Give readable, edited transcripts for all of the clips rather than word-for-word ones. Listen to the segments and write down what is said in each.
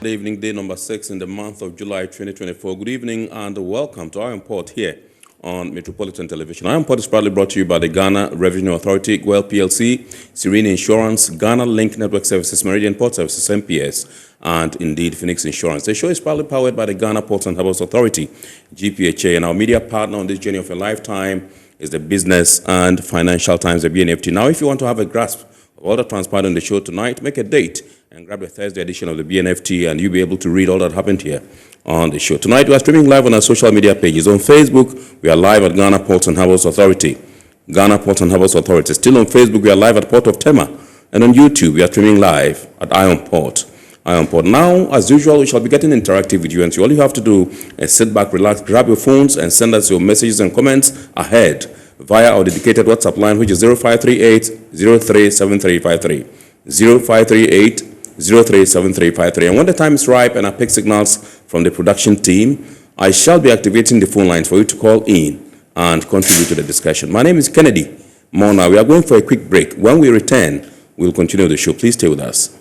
Saturday evening, day number 6 in the month of July 2024. Good evening and welcome to our import here on Metropolitan Television. Our import is proudly brought to you by the Ghana Revenue Authority, GWEL PLC, Serene Insurance, Ghana Link Network Services, Meridian Port Services, MPS, and indeed Phoenix Insurance. The show is proudly powered by the Ghana Ports and Harbours Authority, GPHA, and our media partner on this journey of a lifetime is the Business and Financial Times, the BNFT. Now, if you want to have a grasp of all that transpired on the show tonight, make a date and grab a Thursday edition of the BNFT, and you'll be able to read all that happened here on the show. Tonight, we are streaming live on our social media pages. On Facebook, we are live at Ghana Ports and Harbours Authority. Ghana Ports and Harbours Authority. Still on Facebook, we are live at Port of Tema. And on YouTube, we are streaming live at Iron Port. Now, as usual, we shall be getting interactive with you, and so all you have to do is sit back, relax, grab your phones, and send us your messages and comments ahead via our dedicated WhatsApp line, which is 0538-037353. 0538-037353. And when the time is ripe and I pick signals from the production team, I shall be activating the phone lines for you to call in and contribute to the discussion. My name is Kennedy Mona. We are going for a quick break. When we return, we'll continue the show. Please stay with us.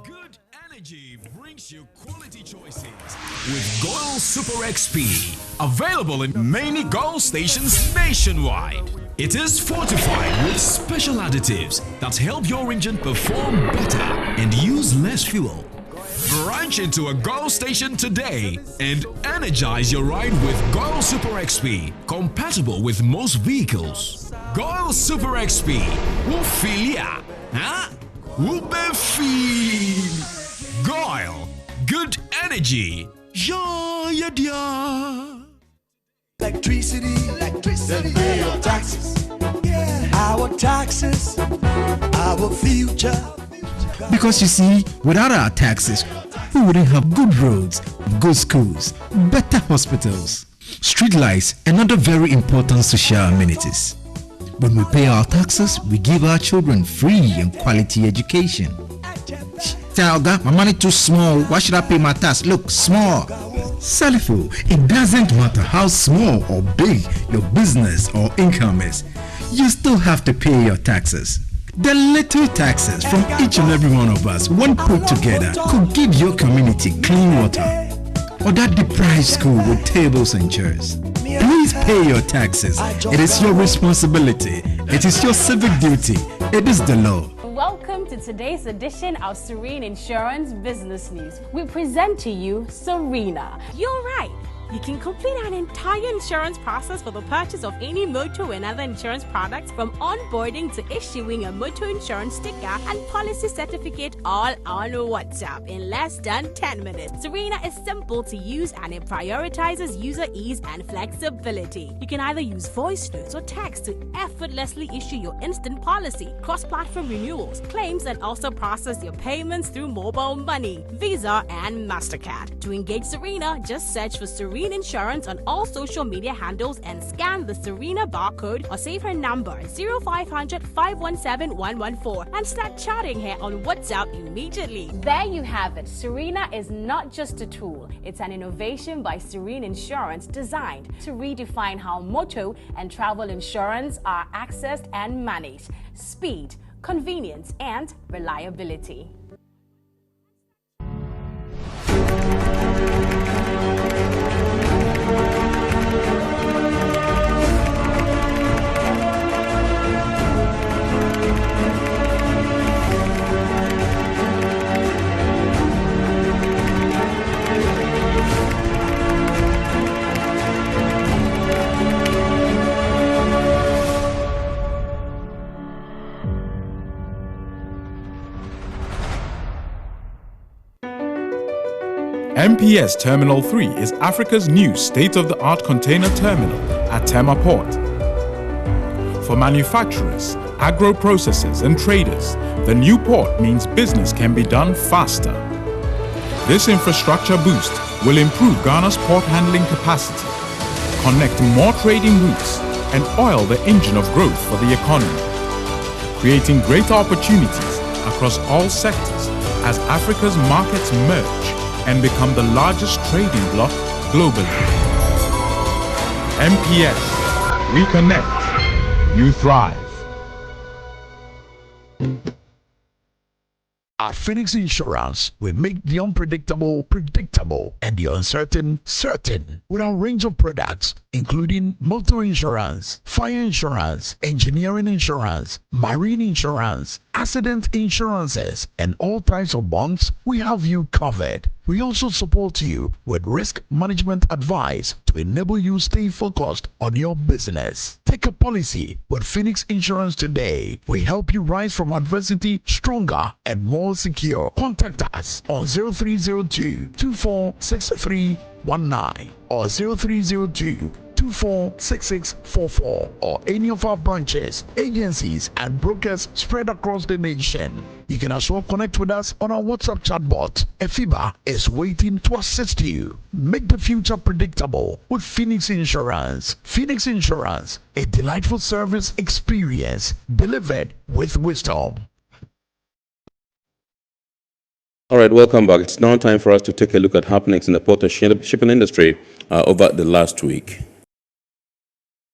Good energy brings you quality choices with Goil Super XP. Available in many Goil stations nationwide. It is fortified with special additives that help your engine perform better and use less fuel. Branch into a Goil station today and energize your ride with Goil Super XP, compatible with most vehicles. Goil Super XP, Wufilia, huh? Wubefeel. Goil, good energy. Yeah. Electricity, then pay your taxes. Yeah. Our taxes, our future. Because you see, without our taxes, we wouldn't have good roads, good schools, better hospitals, street lights, and other very important social amenities. When we pay our taxes, we give our children free and quality education. Talga, my money too small. Why should I pay my tax? Look, small. Salifo, it doesn't matter how small or big your business or income is, you still have to pay your taxes. The little taxes from each and every one of us, when put together, could give your community clean water or that deprived school with tables and chairs. Please pay your taxes. It is your responsibility. It is your civic duty. It is the law. Welcome to today's edition of Serene Insurance Business News. We present to you Serena. You're right. You can complete an entire insurance process for the purchase of any motor and other insurance products, from onboarding to issuing a motor insurance sticker and policy certificate, all on WhatsApp in less than 10 minutes. Serena is simple to use and it prioritizes user ease and flexibility. You can either use voice notes or text to effortlessly issue your instant policy, cross-platform renewals, claims, and also process your payments through mobile money, Visa, and MasterCard. To engage Serena, just search for Serena Insurance on all social media handles and scan the Serena barcode or save her number 0500 517 114 and start chatting her on WhatsApp immediately. There you have it. Serena is not just a tool, it's an innovation by Serene Insurance designed to redefine how motor and travel insurance are accessed and managed. Speed, convenience, and reliability. MPS Terminal 3 is Africa's new state-of-the-art container terminal at Tema Port. For manufacturers, agro-processors and traders, the new port means business can be done faster. This infrastructure boost will improve Ghana's port handling capacity, connect more trading routes, and oil the engine of growth for the economy, creating greater opportunities across all sectors as Africa's markets merge and become the largest trading bloc globally. MPS, we connect, you thrive. At Phoenix Insurance, we make the unpredictable predictable and the uncertain certain with our range of products, including motor insurance, fire insurance, engineering insurance, marine insurance, accident insurances, and all types of bonds. We have you covered. We also support you with risk management advice to enable you stay focused on your business. Take a policy with Phoenix Insurance today. We help you rise from adversity stronger and more secure. Contact us on 0302 246319 or 0302 246644 or any of our branches, agencies, and brokers spread across the nation. You can as well connect with us on our WhatsApp chatbot. Efiba is waiting to assist you. Make the future predictable with Phoenix Insurance. Phoenix Insurance, a delightful service experience delivered with wisdom. All right, welcome back. It's now time for us to take a look at happenings in the port and shipping industry over the last week.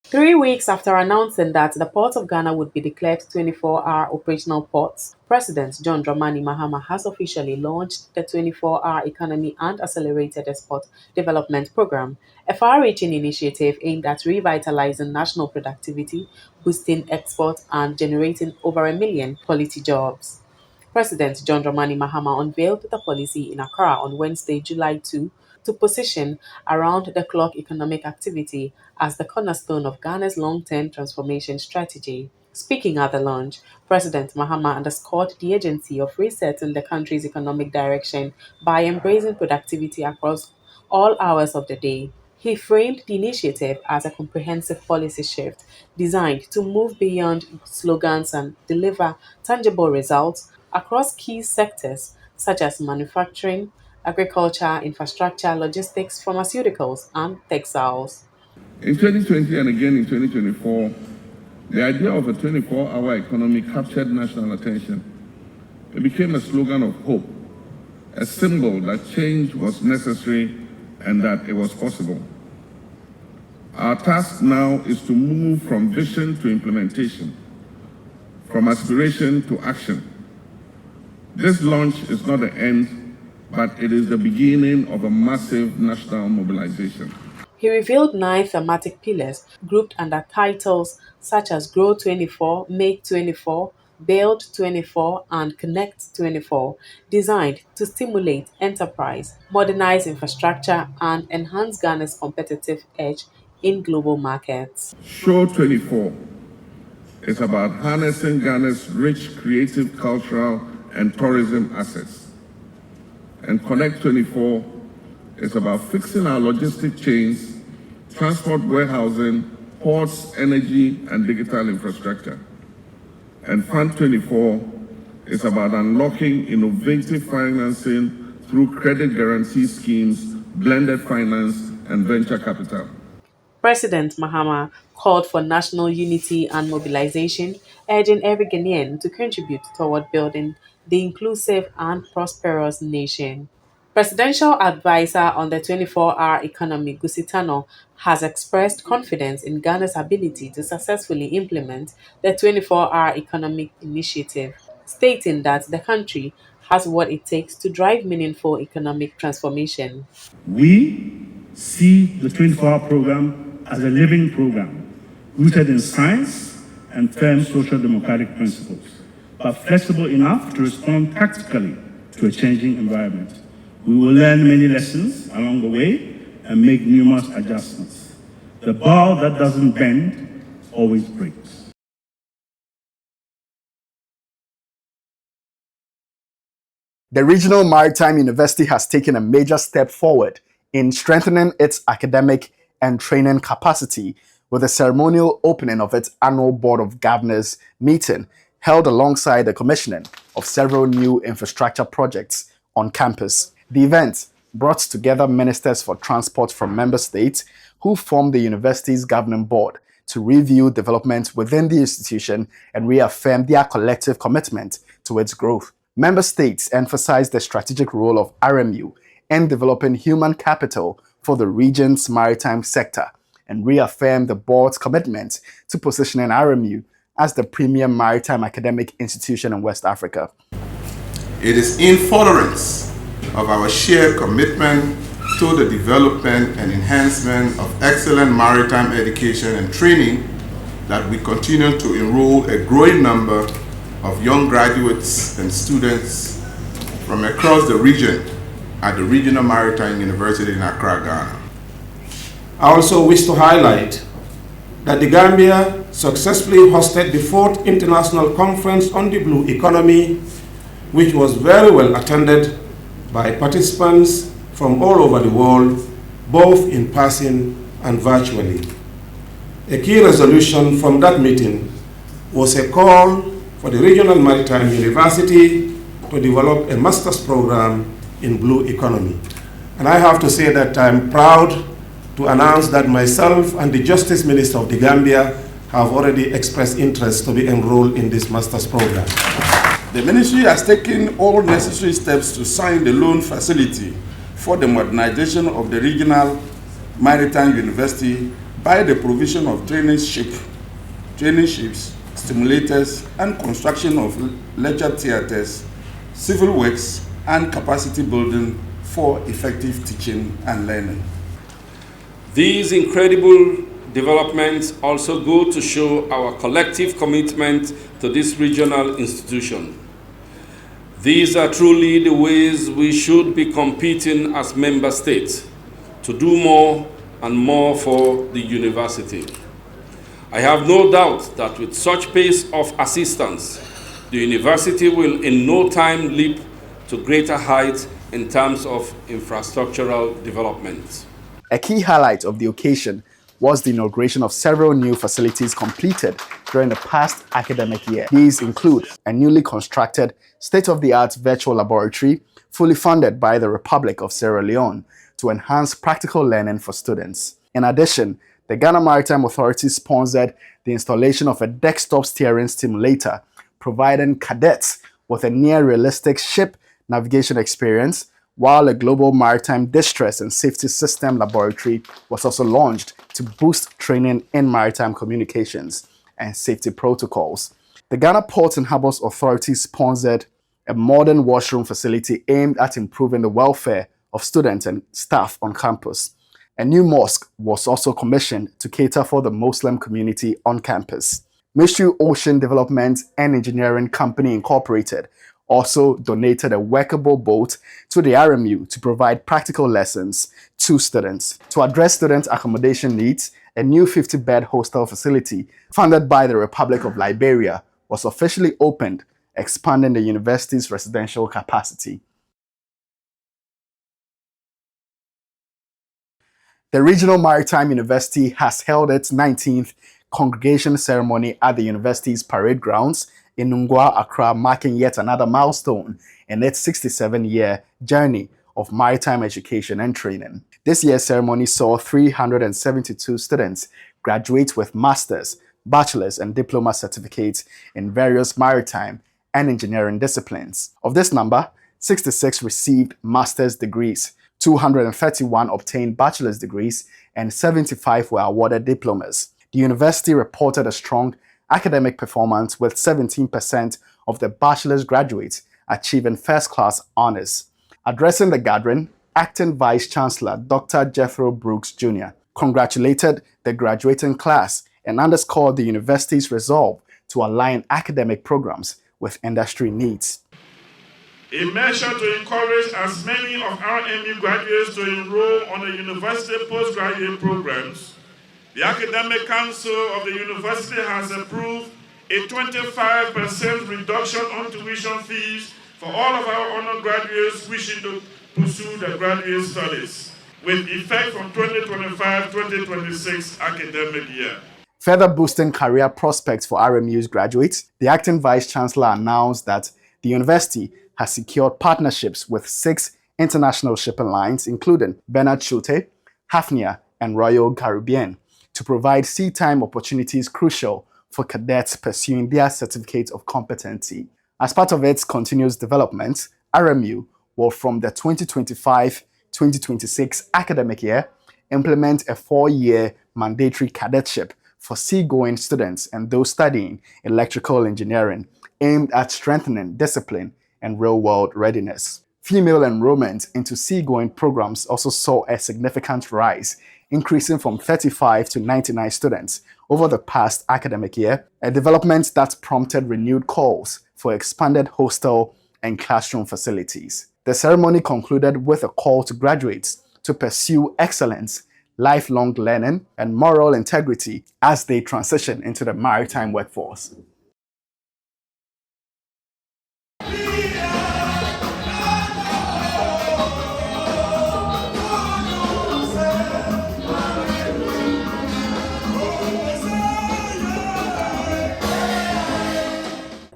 3 weeks after announcing that the Port of Ghana would be declared 24-hour operational ports, President John Dramani Mahama has officially launched the 24-hour Economy and Accelerated Export Development Program, a far-reaching initiative aimed at revitalizing national productivity, boosting export, and generating over 1 million quality jobs. President John Dramani Mahama unveiled the policy in Accra on Wednesday, July 2, to position around-the-clock economic activity as the cornerstone of Ghana's long-term transformation strategy. Speaking at the launch, President Mahama underscored the urgency of resetting the country's economic direction by embracing productivity across all hours of the day. He framed the initiative as a comprehensive policy shift designed to move beyond slogans and deliver tangible results across key sectors such as manufacturing, agriculture, infrastructure, logistics, pharmaceuticals, and textiles. In 2020 and again in 2024, the idea of a 24-hour economy captured national attention. It became a slogan of hope, a symbol that change was necessary and that it was possible. Our task now is to move from vision to implementation, from aspiration to action. This launch is not the end, but it is the beginning of a massive national mobilization. He revealed 9 thematic pillars grouped under titles such as Grow 24, Make 24, Build 24, and Connect 24, designed to stimulate enterprise, modernize infrastructure, and enhance Ghana's competitive edge in global markets. Show 24 is about harnessing Ghana's rich creative, cultural, and tourism assets. And Connect 24 is about fixing our logistic chains, transport warehousing, ports, energy, and digital infrastructure. And Fund 24 is about unlocking innovative financing through credit guarantee schemes, blended finance, and venture capital. President Mahama called for national unity and mobilization, urging every Ghanaian to contribute toward building the inclusive and prosperous nation. Presidential advisor on the 24-hour economy, Gusitano, has expressed confidence in Ghana's ability to successfully implement the 24-hour economic initiative, stating that the country has what it takes to drive meaningful economic transformation. We see the 24-hour program as a living program, rooted in science and firm social democratic principles, but flexible enough to respond tactically to a changing environment. We will learn many lessons along the way and make numerous adjustments. The bow that doesn't bend always breaks. The Regional Maritime University has taken a major step forward in strengthening its academic and training capacity with the ceremonial opening of its annual Board of Governors meeting held alongside the commissioning of several new infrastructure projects on campus. The event brought together ministers for transport from member states who form the university's governing board to review development within the institution and reaffirm their collective commitment to its growth. Member states emphasized the strategic role of RMU in developing human capital for the region's maritime sector and reaffirmed the board's commitment to positioning RMU as the premier maritime academic institution in West Africa. It is in furtherance of our shared commitment to the development and enhancement of excellent maritime education and training that we continue to enroll a growing number of young graduates and students from across the region at the Regional Maritime University in Accra, Ghana. I also wish to highlight that the Gambia successfully hosted the 4th International Conference on the Blue Economy, which was very well attended by participants from all over the world, both in person and virtually. A key resolution from that meeting was a call for the Regional Maritime University to develop a master's program in Blue Economy. And I have to say that I'm proud to announce that myself and the Justice Minister of the Gambia have already expressed interest to be enrolled in this master's program. The ministry has taken all necessary steps to sign the loan facility for the modernization of the Regional Maritime University by the provision of training ships, stimulators, and construction of lecture theaters, civil works, and capacity building for effective teaching and learning. These incredible developments also go to show our collective commitment to this regional institution. These are truly the ways we should be competing as member states to do more and more for the university. I have no doubt that with such pace of assistance, the university will in no time leap to greater heights in terms of infrastructural development. A key highlight of the occasion was the inauguration of several new facilities completed during the past academic year. These include a newly constructed state-of-the-art virtual laboratory fully funded by the Republic of Sierra Leone to enhance practical learning for students. In addition, the Ghana Maritime Authority sponsored the installation of a desktop steering simulator, providing cadets with a near-realistic ship navigation experience, while a global maritime distress and safety system laboratory was also launched to boost training in maritime communications and safety protocols. The Ghana Ports and Harbours Authority sponsored a modern washroom facility aimed at improving the welfare of students and staff on campus. A new mosque was also commissioned to cater for the Muslim community on campus. Ministry Ocean Development and Engineering Company Incorporated also donated a workable boat to the RMU to provide practical lessons to students. To address student accommodation needs, a new 50-bed hostel facility funded by the Republic of Liberia was officially opened, expanding the university's residential capacity. The Regional Maritime University has held its 19th congregation ceremony at the university's parade grounds in Nungwa, Accra, marking yet another milestone in its 67-year journey of maritime education and training. This year's ceremony saw 372 students graduate with master's, bachelor's, and diploma certificates in various maritime and engineering disciplines. Of this number, 66 received master's degrees, 231 obtained bachelor's degrees, and 75 were awarded diplomas. The university reported a strong academic performance with 17% of the bachelor's graduates achieving first-class honors. Addressing the gathering, Acting Vice-Chancellor Dr. Jethro Brooks Jr. congratulated the graduating class and underscored the university's resolve to align academic programs with industry needs. A measure to encourage as many of our MU graduates to enroll on the university postgraduate programs, the Academic Council of the university has approved a 25% reduction on tuition fees for all of our undergraduates wishing to pursue their graduate studies, with effect from 2025-2026 academic year. Further boosting career prospects for RMU's graduates, the Acting Vice-Chancellor announced that the university has secured partnerships with 6 international shipping lines, including Bernard Schulte, Hafnia, and Royal Caribbean, to provide sea time opportunities crucial for cadets pursuing their certificate of competency. As part of its continuous development, RMU will, from the 2025-2026 academic year, implement a 4-year mandatory cadetship for seagoing students and those studying electrical engineering, aimed at strengthening discipline and real-world readiness. Female enrollment into seagoing programs also saw a significant rise, increasing from 35 to 99 students over the past academic year, a development that prompted renewed calls for expanded hostel and classroom facilities. The ceremony concluded with a call to graduates to pursue excellence, lifelong learning, and moral integrity as they transition into the maritime workforce.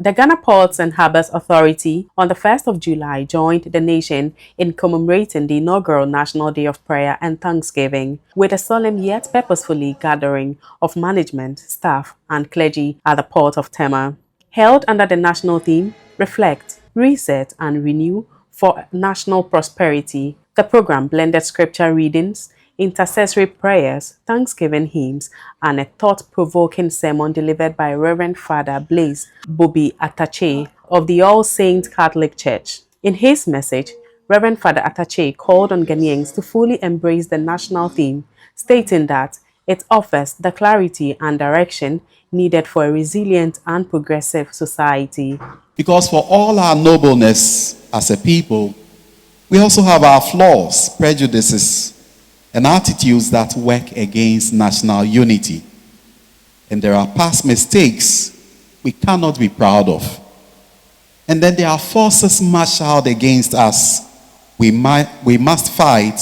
The Ghana Ports and Harbours Authority on the 1st of July joined the nation in commemorating the inaugural National Day of Prayer and Thanksgiving with a solemn yet purposefully gathering of management, staff and clergy at the port of Tema. Held under the national theme, Reflect, Reset and Renew for National Prosperity, the program blended scripture readings, intercessory prayers, thanksgiving hymns, and a thought-provoking sermon delivered by Reverend Father Blaise Bobi Atache of the All Saints Catholic Church. In his message, Reverend Father Atache called on Ghanaians to fully embrace the national theme, stating that it offers the clarity and direction needed for a resilient and progressive society. Because for all our nobleness as a people, we also have our flaws, prejudices, and attitudes that work against national unity. And there are past mistakes we cannot be proud of. And then there are forces marshaled against us we must fight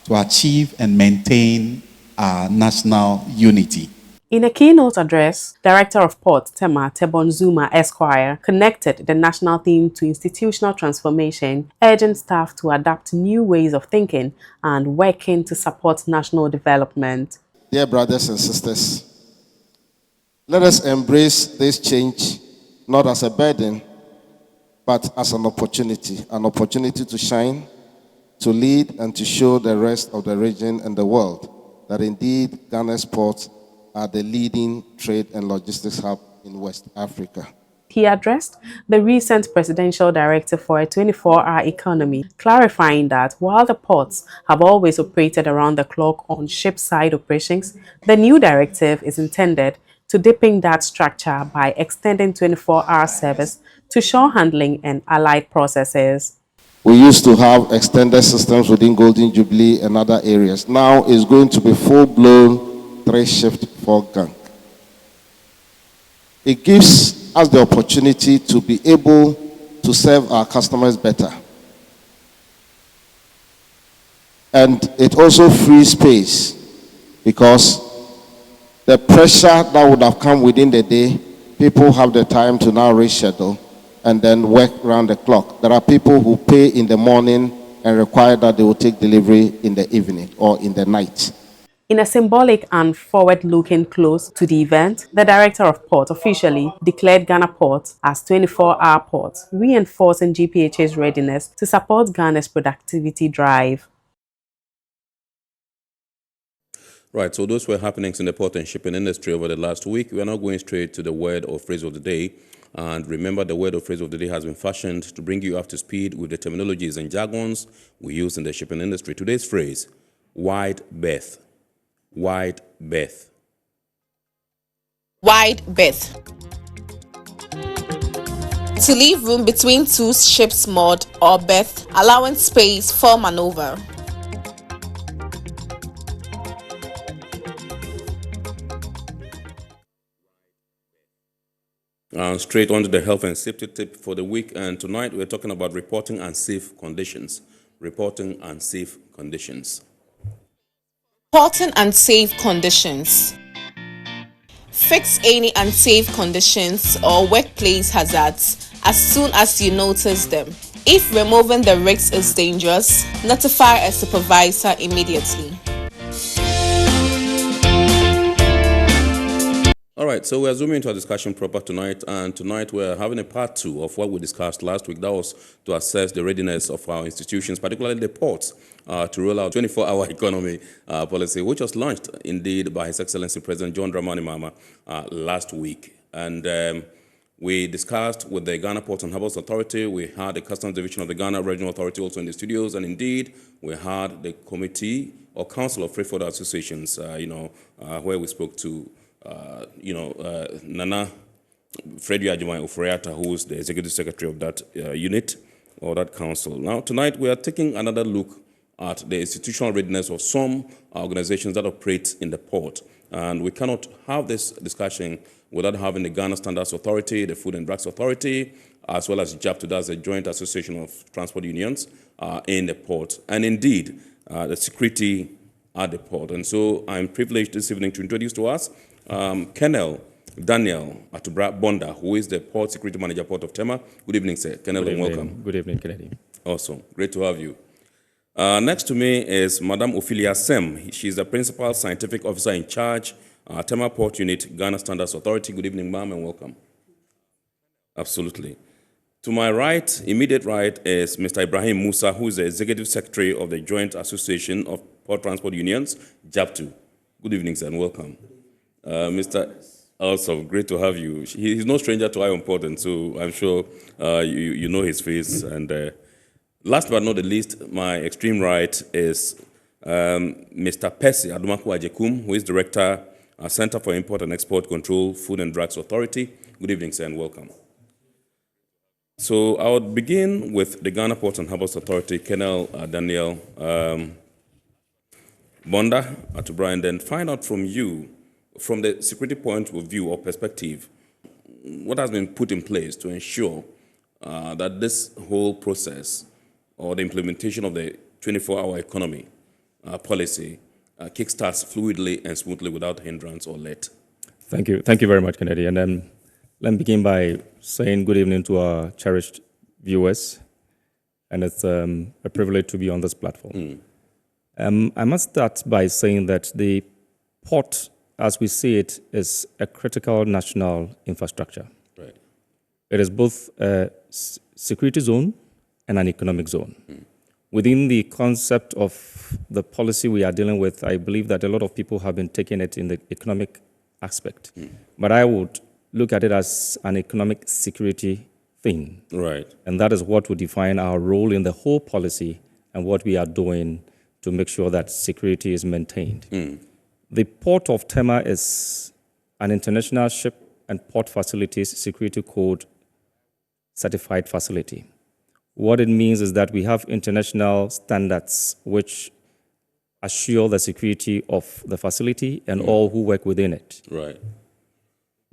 to achieve and maintain our national unity. In a keynote address, Director of Port Tema Tebonzuma Esquire connected the national theme to institutional transformation, urging staff to adapt new ways of thinking and working to support national development. Dear brothers and sisters, let us embrace this change not as a burden, but as an opportunity to shine, to lead, and to show the rest of the region and the world that indeed Ghana's ports are the leading trade and logistics hub in West Africa. He addressed the recent presidential directive for a 24-hour economy, clarifying that while the ports have always operated around the clock on ship-side operations, the new directive is intended to deepen that structure by extending 24-hour service to shore handling and allied processes. We used to have extended systems within Golden Jubilee and other areas. Now it's going to be full-blown 3-shift 4-gang. It gives us the opportunity to be able to serve our customers better. And it also frees space because the pressure that would have come within the day, people have the time to now reschedule and then work around the clock. There are people who pay in the morning and require that they will take delivery in the evening or in the night. In a symbolic and forward-looking close to the event, the Director of Port officially declared Ghana Port as 24-hour port, reinforcing GPHA's readiness to support Ghana's productivity drive. Right, so those were happenings in the port and shipping industry over the last week. We are now going straight to the word or phrase of the day. And remember, the word or phrase of the day has been fashioned to bring you up to speed with the terminologies and jargons we use in the shipping industry. Today's phrase, wide berth. Wide berth. Wide berth. To leave room between two ships moored or berth, allowing space for maneuver. Straight on to the health and safety tip for the week. And tonight we're talking about reporting unsafe conditions. Reporting unsafe conditions. Reporting unsafe conditions. Fix any unsafe conditions or workplace hazards as soon as you notice them. If removing the rigs is dangerous, notify a supervisor immediately. All right, so we're zooming into our discussion proper tonight, and tonight we're having a part 2 of what we discussed last week. That was to assess the readiness of our institutions, particularly the ports, to roll out 24-hour economy policy, which was launched indeed by His Excellency President John Dramani Mahama last week. And we discussed with the Ghana Ports and Harbours Authority. We had the Customs Division of the Ghana Regional Authority also in the studios, and indeed we had the Committee or Council of Freight Forwarder Associations, where we spoke to Nana Freddy Ajimai Ofreata, who is the Executive Secretary of that unit or that council. Now, tonight we are taking another look at the institutional readiness of some organizations that operate in the port. And we cannot have this discussion without having the Ghana Standards Authority, the Food and Drugs Authority, as well as JAPTO, that's the Joint Association of Transport Unions in the port, and indeed the security at the port. And so I'm privileged this evening to introduce to us Colonel Daniel Atubra Bonda, who is the Port Security Manager, Port of Tema. Good evening, sir. Colonel, and welcome. Good evening, Kennedy. Awesome. Great to have you. Next to me is Madam Ophelia Sem. She's the Principal Scientific Officer in charge, Tema Port Unit, Ghana Standards Authority. Good evening, ma'am, and welcome. Absolutely. To my right, immediate right, is Mr. Ibrahim Musa, who is the Executive Secretary of the Joint Association of Port Transport Unions, JAPTO. Good evening, sir, and welcome. Mr. Also, great to have you. He's no stranger to Iron Port, and so I'm sure you know his face. And last but not the least, my extreme right is Mr. Percy Adumaku Ajekum, who is Director, Center for Import and Export Control, Food and Drugs Authority. Good evening, sir, and welcome. So I would begin with the Ghana Ports and Harbours Authority, Colonel Daniel Bonda Atubra, and then find out from you, from the security point of view or perspective, what has been put in place to ensure that this whole process or the implementation of the 24-hour economy policy kickstarts fluidly and smoothly without hindrance or let. Thank you. Thank you very much, Kennedy. And then let me begin by saying good evening to our cherished viewers. And it's a privilege to be on this platform. I must start by saying that the port, as we see it, is a critical national infrastructure. Right. It is both a security zone and an economic zone. Within the concept of the policy we are dealing with, I believe that a lot of people have been taking it in the economic aspect. But I would look at it as an economic security thing. Right. And that is what would define our role in the whole policy and what we are doing to make sure that security is maintained. The Port of Tema is an international ship and port facilities security code certified facility. What it means is that we have international standards which assure the security of the facility and all who work within it. Right.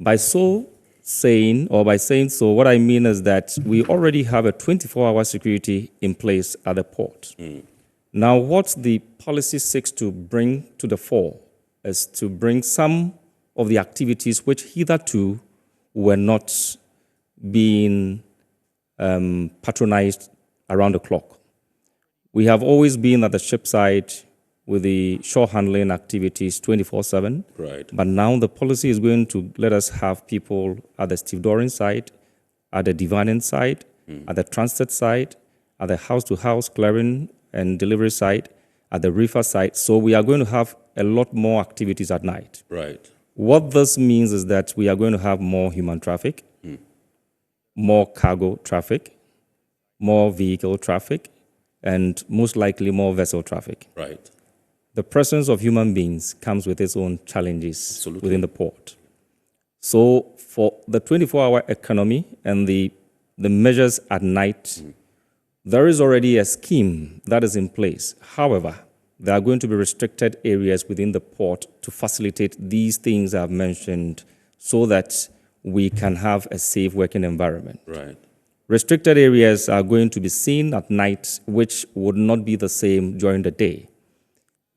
By saying so, what I mean is that we already have a 24-hour security in place at the port. Now, what the policy seeks to bring to the fore is to bring some of the activities which hitherto were not being patronized around the clock. We have always been at the ship side with the shore handling activities 24/7. Right. But now the policy is going to let us have people at the stevedoring side, at the divining side, at the transit side, at the house-to-house clearing and delivery side, at the reefer side. So we are going to have a lot more activities at night. Right. What this means is that we are going to have more human traffic, more cargo traffic, more vehicle traffic, and most likely more vessel traffic. Right. The presence of human beings comes with its own challenges within the port. So for the 24-hour economy and the measures at night, there is already a scheme that is in place. However, there are going to be restricted areas within the port to facilitate these things I've mentioned so that we can have a safe working environment. Right. Restricted areas are going to be seen at night, which would not be the same during the day.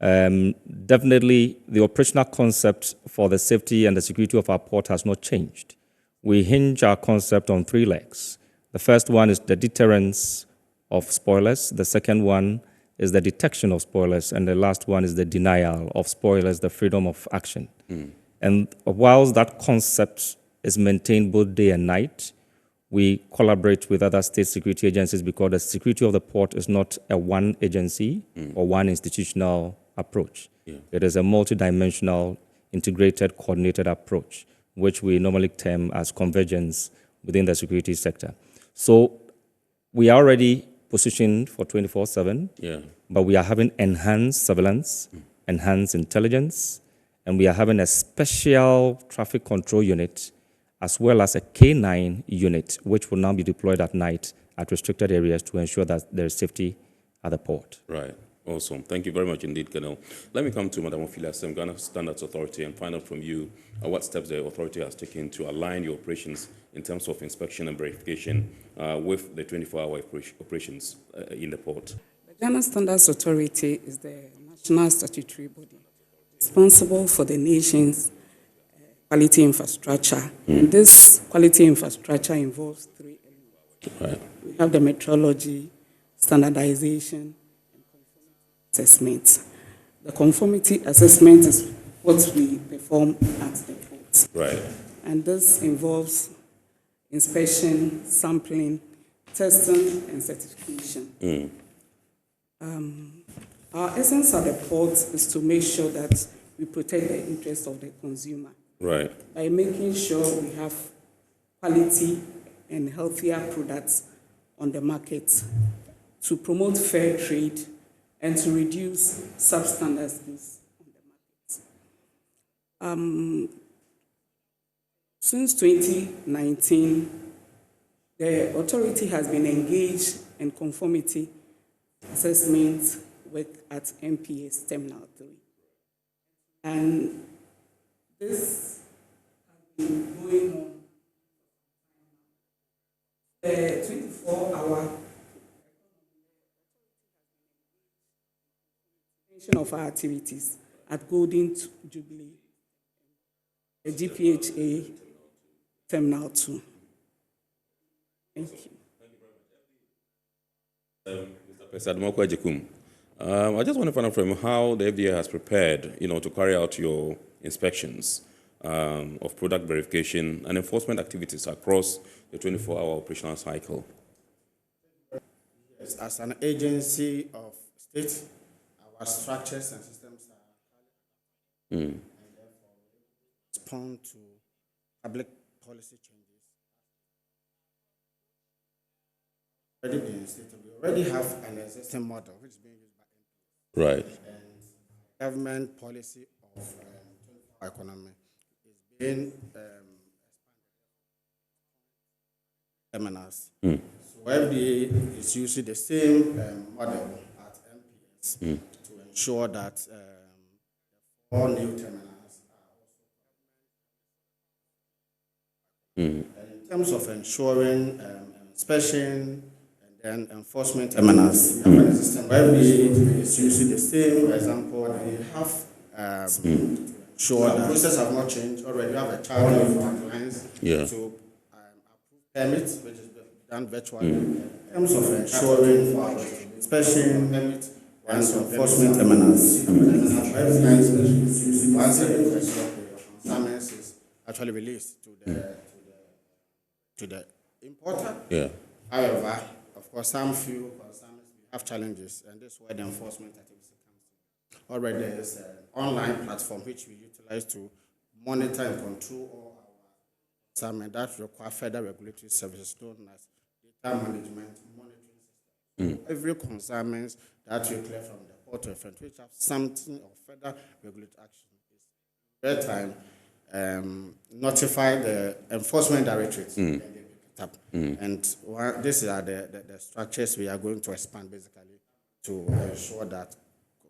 Definitely, the operational concept for the safety and the security of our port has not changed. We hinge our concept on 3 legs. The first one is the deterrence of spoilers. The second one is the detection of spoilers. And the last one is the denial of spoilers, the freedom of action. And whilst that concept is maintained both day and night, we collaborate with other state security agencies because the security of the port is not a one agency or one institutional approach. Yeah. It is a multidimensional, integrated, coordinated approach, which we normally term as convergence within the security sector. So we are already positioned for 24/7, but we are having enhanced surveillance, enhanced intelligence, and we are having a special traffic control unit as well as a K9 unit, which will now be deployed at night at restricted areas to ensure that there is safety at the port. Right. Awesome. Thank you very much indeed, Colonel. Let me come to Madam Ophelia Sem, Ghana Standards Authority, and find out from you what steps the authority has taken to align your operations in terms of inspection and verification with the 24-hour operations in the port. The Ghana Standards Authority is the national statutory body responsible for the nation's quality infrastructure. And this quality infrastructure involves three elements. Right. We have the metrology, standardization, and conformity assessment. The conformity assessment is what we perform at the port. Right. And this involves inspection, sampling, testing, and certification. Our essence at the port is to make sure that we protect the interests of the consumer. Right. By making sure we have quality and healthier products on the market, to promote fair trade and to reduce substandard goods on the market. Since 2019, the authority has been engaged in conformity assessment work at MPS Terminal 3. And this has been going on. The 24-hour of our activities at Golden Jubilee, the GPHA Terminal 2. Thank you. I just want to find out from you how the FDA has prepared, to carry out your inspections of product verification and enforcement activities across the 24-hour operational cycle. Yes, as an agency of state, our structures and systems are and therefore respond to public policy changes. We already have an existing model which is being used by Right. And government policy of economy is being terminals. So FDA is using the same model at MPS to ensure that all new terminals are also. In terms of ensuring inspection and enforcement terminals, we have a system where FDA is using the same. For example, we have sure the process have not changed already. We have a charter of compliance to approve permits, which is done virtually. In terms of ensuring inspection permit and enforcement terminals, once the summons is actually released to the importer. However, of course, some few concerns have challenges, and this is where the enforcement activity comes in. Already there is an online platform which we utilize to monitor and control all our consignment that require further regulatory services known as data management monitoring system. Every consignment that we clear from the port of entry, which have something of further regulatory action, is real time notify the enforcement directorate. And these are the structures we are going to expand basically to ensure that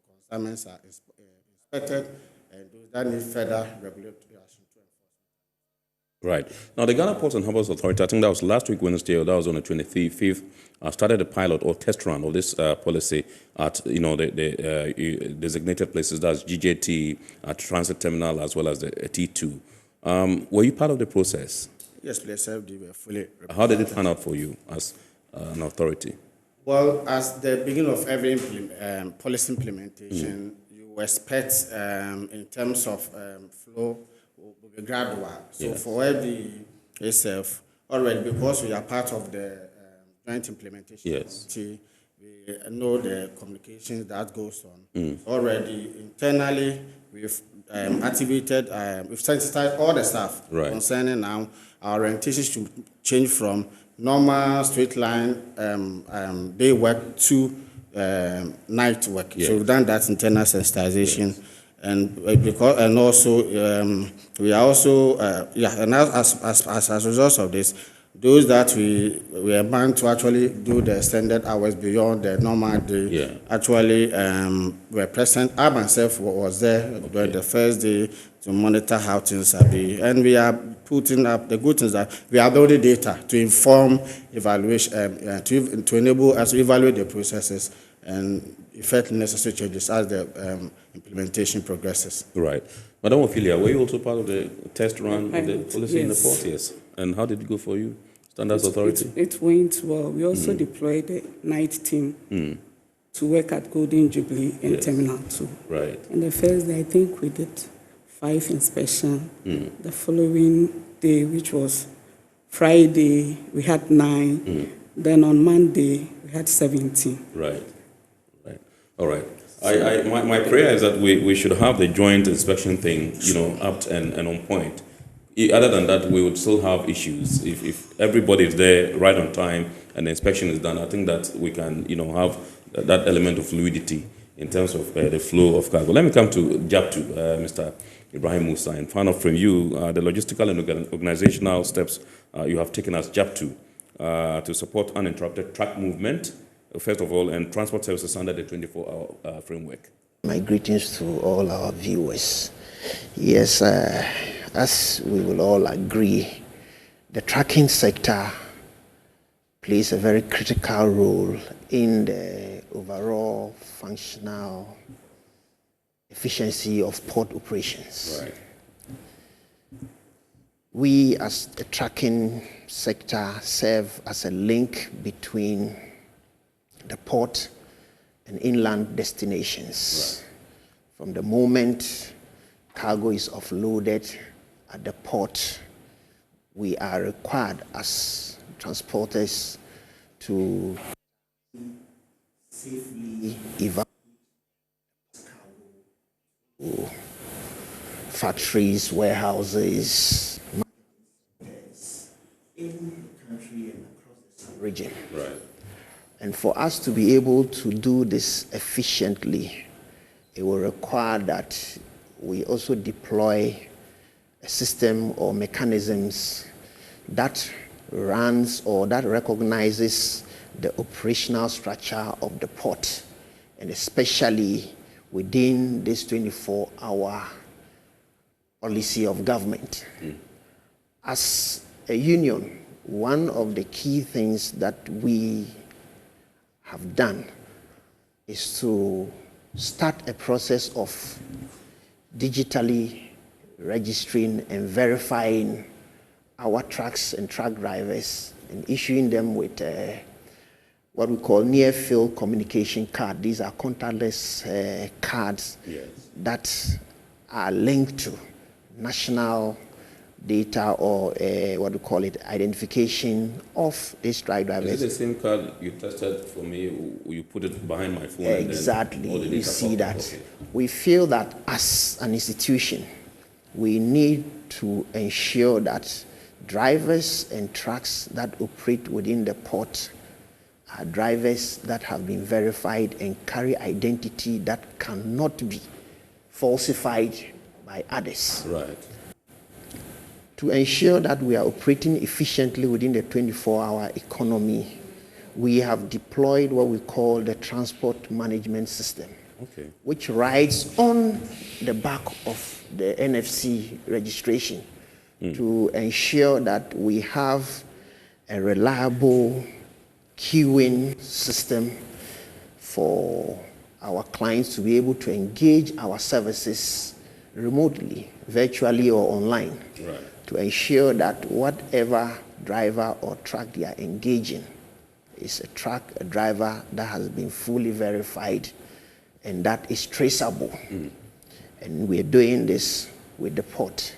consignments are inspected and those that need further regulatory action to enforce. Right. Now, the Ghana Ports and Harbours Authority, I think that was last week Wednesday, or that was on the 25th, started a pilot or test run of this policy at the designated places, that's GJT, at Transit Terminal, as well as the T2. Were you part of the process? Yes, please, we were fully. How did it pan out for you as an authority? Well, as the beginning of every policy implementation, you expect in terms of flow, will be gradual. So Yes. for FD itself, already because we are part of the joint implementation Yes. committee, we know the communications that goes on. Mm. Already internally, we've activated, we've sensitized all the staff Right. concerning now our orientation should change from normal straight line day work to night work. Yes. So we've done that internal sensitization. And because and also we are also and as a result of this, those that we are bound to actually do the extended hours beyond the normal day actually were present. I myself was there during the first day to monitor how things are being, and we are putting up the good things that we are building data to inform evaluation to enable us to evaluate the processes and effect necessary changes as the implementation progresses. Right. Madam Ophelia, were you also part of the test run of the policy in the Yes. port? Yes. And how did it go for you? Standards Authority? It went well. We also deployed the night team to work at Golden Jubilee and Yes. Terminal 2. Right. And the first day, I think we did 5 inspections. The following day, which was Friday, we had 9. Then on Monday, we had 17. Right. Right. All right. My prayer is that we should have the joint inspection thing, up and on point. Other than that, we would still have issues. If everybody is there right on time and the inspection is done, I think that we can, have that element of fluidity in terms of the flow of cargo. Let me come to JAP2, Mr. Ibrahim Musa, and find out from you the logistical and organizational steps you have taken as JAP2 to support uninterrupted track movement, first of all, and transport services under the 24-hour framework. My greetings to all our viewers. Yes, as we will all agree, the trucking sector plays a very critical role in the overall functional efficiency of port operations. Right. We, as the trucking sector, serve as a link between the port and inland destinations. Right. From the moment cargo is offloaded at the port, we are required as transporters to safely evacuate cargo to factories, warehouses, in the country and across the region. Right. And for us to be able to do this efficiently, it will require that we also deploy a system or mechanisms that runs or that recognizes the operational structure of the port, and especially within this 24-hour policy of government. As a union, one of the key things that we have done is to start a process of digitally registering and verifying our trucks and truck drivers and issuing them with what we call near-field communication card. These are contactless cards that are linked to national data or what we call it, identification of these truck drivers. Is it the same card you tested for me? You put it behind my phone? Exactly. And then all the You data see that. Okay. We feel that as an institution, we need to ensure that drivers and trucks that operate within the port are drivers that have been verified and carry identity that cannot be falsified by others. Right. To ensure that we are operating efficiently within the 24-hour economy, we have deployed what we call the transport management system, which rides on the back of the NFC registration to ensure that we have a reliable queuing system for our clients to be able to engage our services remotely, virtually or online, to ensure that whatever driver or truck they are engaging is a driver that has been fully verified and that is traceable. And we're doing this with the port.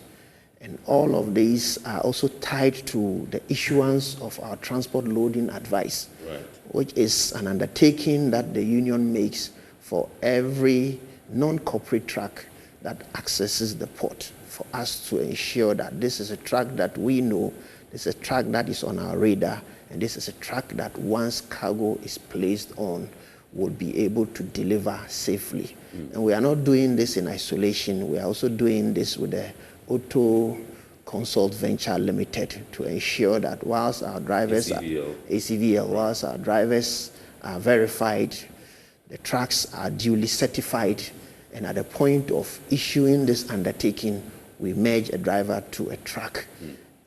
And all of these are also tied to the issuance of our transport loading advice, which is an undertaking that the union makes for every non-corporate truck that accesses the port, for us to ensure that this is a truck that we know, this is a truck that is on our radar, and this is a truck that once cargo is placed on, will be able to deliver safely. And we are not doing this in isolation. We are also doing this with the Auto Consult Venture Limited to ensure that whilst our drivers ACVL, whilst our drivers are verified, the trucks are duly certified, and at the point of issuing this undertaking, we merge a driver to a truck,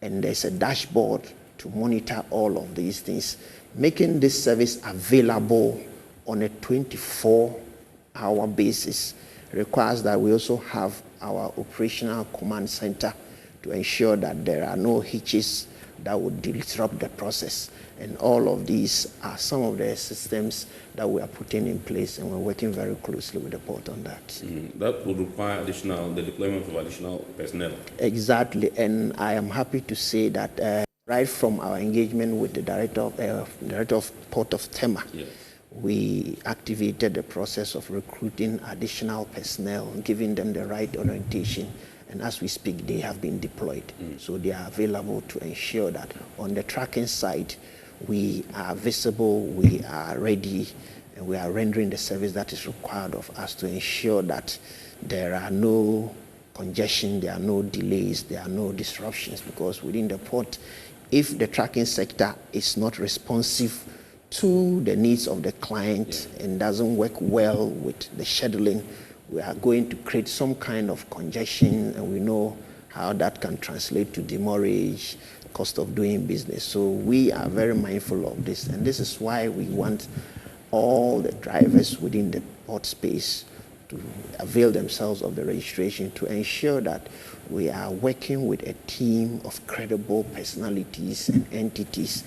and there's a dashboard to monitor all of these things, making this service available on a 24-hour basis. Requires that we also have our operational command center to ensure that there are no hitches that would disrupt the process. And all of these are some of the systems that we are putting in place, and we're working very closely with the port on that. That would require the deployment of additional personnel. Exactly, and I am happy to say that right from our engagement with the Director of Port of Tema, we activated the process of recruiting additional personnel, giving them the right orientation, and as we speak, they have been deployed. So they are available to ensure that on the tracking side, we are visible, we are ready, and we are rendering the service that is required of us to ensure that there are no congestion, there are no delays, there are no disruptions, because within the port, if the tracking sector is not responsive to the needs of the client and doesn't work well with the scheduling, we are going to create some kind of congestion, and we know how that can translate to demurrage, cost of doing business. So we are very mindful of this, and this is why we want all the drivers within the port space to avail themselves of the registration, to ensure that we are working with a team of credible personalities and entities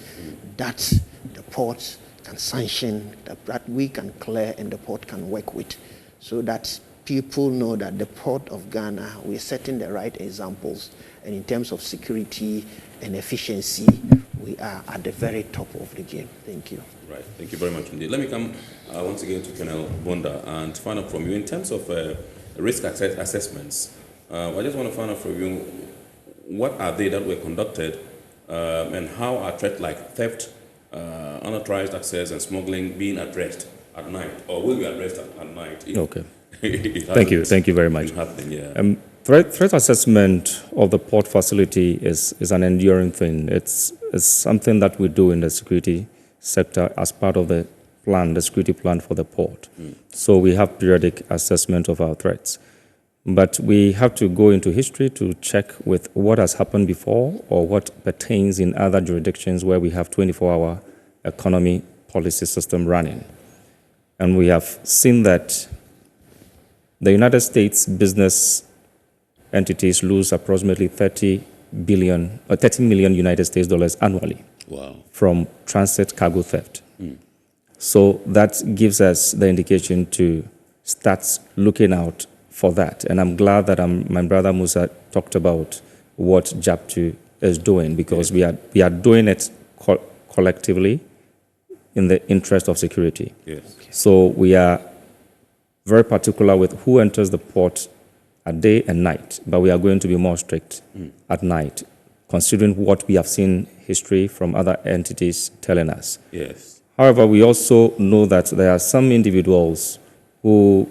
that the port can sanction, that we can clear and the port can work with, so that people know that the Port of Ghana, we're setting the right examples, and in terms of security and efficiency, we are at the very top of the game. Thank you. Right, thank you very much indeed. Let me come once again to Colonel Bonda and find out from you in terms of risk assessments. I just want to find out from you, what are they that were conducted, and how are threats like theft, unauthorized access, and smuggling being addressed at night, or will be addressed at night? Okay. Thank you very much. Threat assessment of the port facility is an enduring thing. It's something that we do in the security sector as part of the security plan for the port. So we have periodic assessment of our threats. But we have to go into history to check with what has happened before or what pertains in other jurisdictions where we have 24-hour economy policy system running. And we have seen that the United States business entities lose approximately 30 million United States dollars annually from transit cargo theft. So that gives us the indication to start looking out for that. And I'm glad that my brother Musa talked about what JAP2 is doing, because we are doing it collectively in the interest of security. So we are very particular with who enters the port at day and night, but we are going to be more strict at night, considering what we have seen history from other entities telling us. However, we also know that there are some individuals who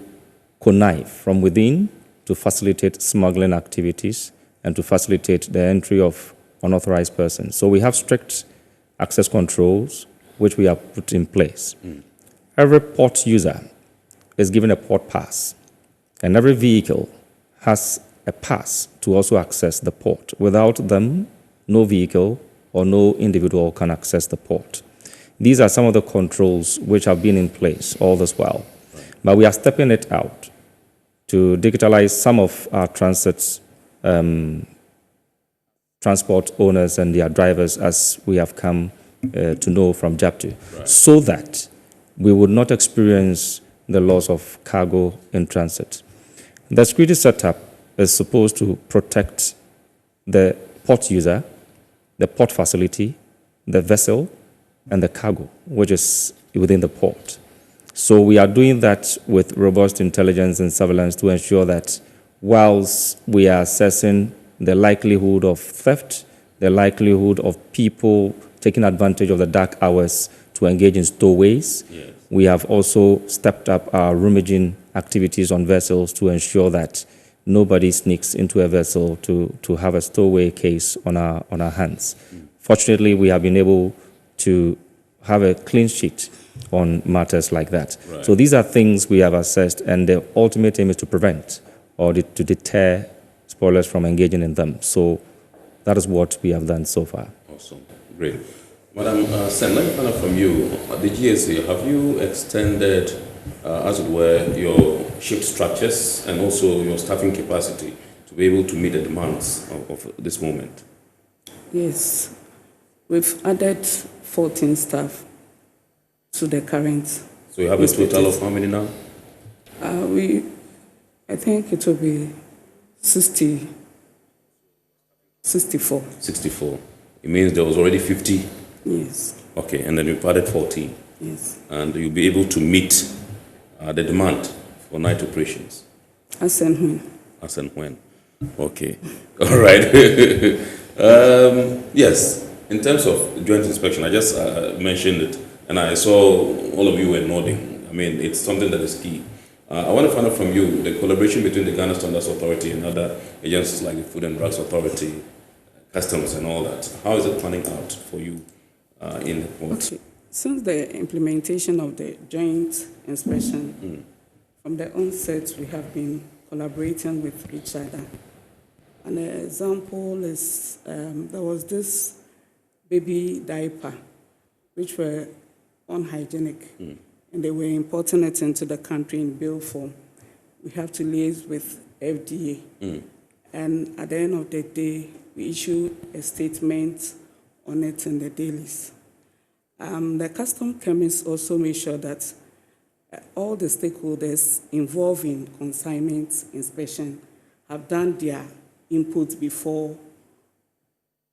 connive from within to facilitate smuggling activities and to facilitate the entry of unauthorized persons. So we have strict access controls, which we have put in place. Every port user is given a port pass, and every vehicle has a pass to also access the port. Without them, no vehicle or no individual can access the port. These are some of the controls which have been in place all this while. But we are stepping it out to digitalize some of our transport owners and their drivers, as we have come to know from JAP2, so that we would not experience the loss of cargo in transit. The security setup is supposed to protect the port user, the port facility, the vessel, and the cargo, which is within the port. So we are doing that with robust intelligence and surveillance to ensure that whilst we are assessing the likelihood of theft, the likelihood of people taking advantage of the dark hours to engage in stowaways, yes, we have also stepped up our rummaging activities on vessels to ensure that nobody sneaks into a vessel to have a stowaway case on our hands. Fortunately, we have been able to have a clean sheet on matters like that. Right. So these are things we have assessed, and the ultimate aim is to prevent or to deter spoilers from engaging in them. So that is what we have done so far. Awesome. Great. Madam Sen, let me find out from you. The GSA, have you extended, as it were, your shift structures and also your staffing capacity to be able to meet the demands of this moment? Yes. We've added 14 staff to the current. So you have a total of how many now? I think it will be 64. 64. It means there was already 50? Yes. Okay, and then you've added 14? Yes. And you'll be able to meet the demand for night operations? As and when. As and when. Okay. All right. Yes. In terms of joint inspection, I just mentioned it, and I saw all of you were nodding. I mean, it's something that is key. I want to find out from you the collaboration between the Ghana Standards Authority and other agencies like the Food and Drugs Authority, Customs, and all that. How is it panning out for you in the port? Okay. Since the implementation of the joint inspection, from the onset, we have been collaborating with each other. An example is there was this baby diaper, which were unhygienic, and they were importing it into the country in bill form. We have to liaise with FDA, and at the end of the day, we issue a statement on it in the dailies. The custom chemists also made sure that all the stakeholders involved in consignment inspection have done their input before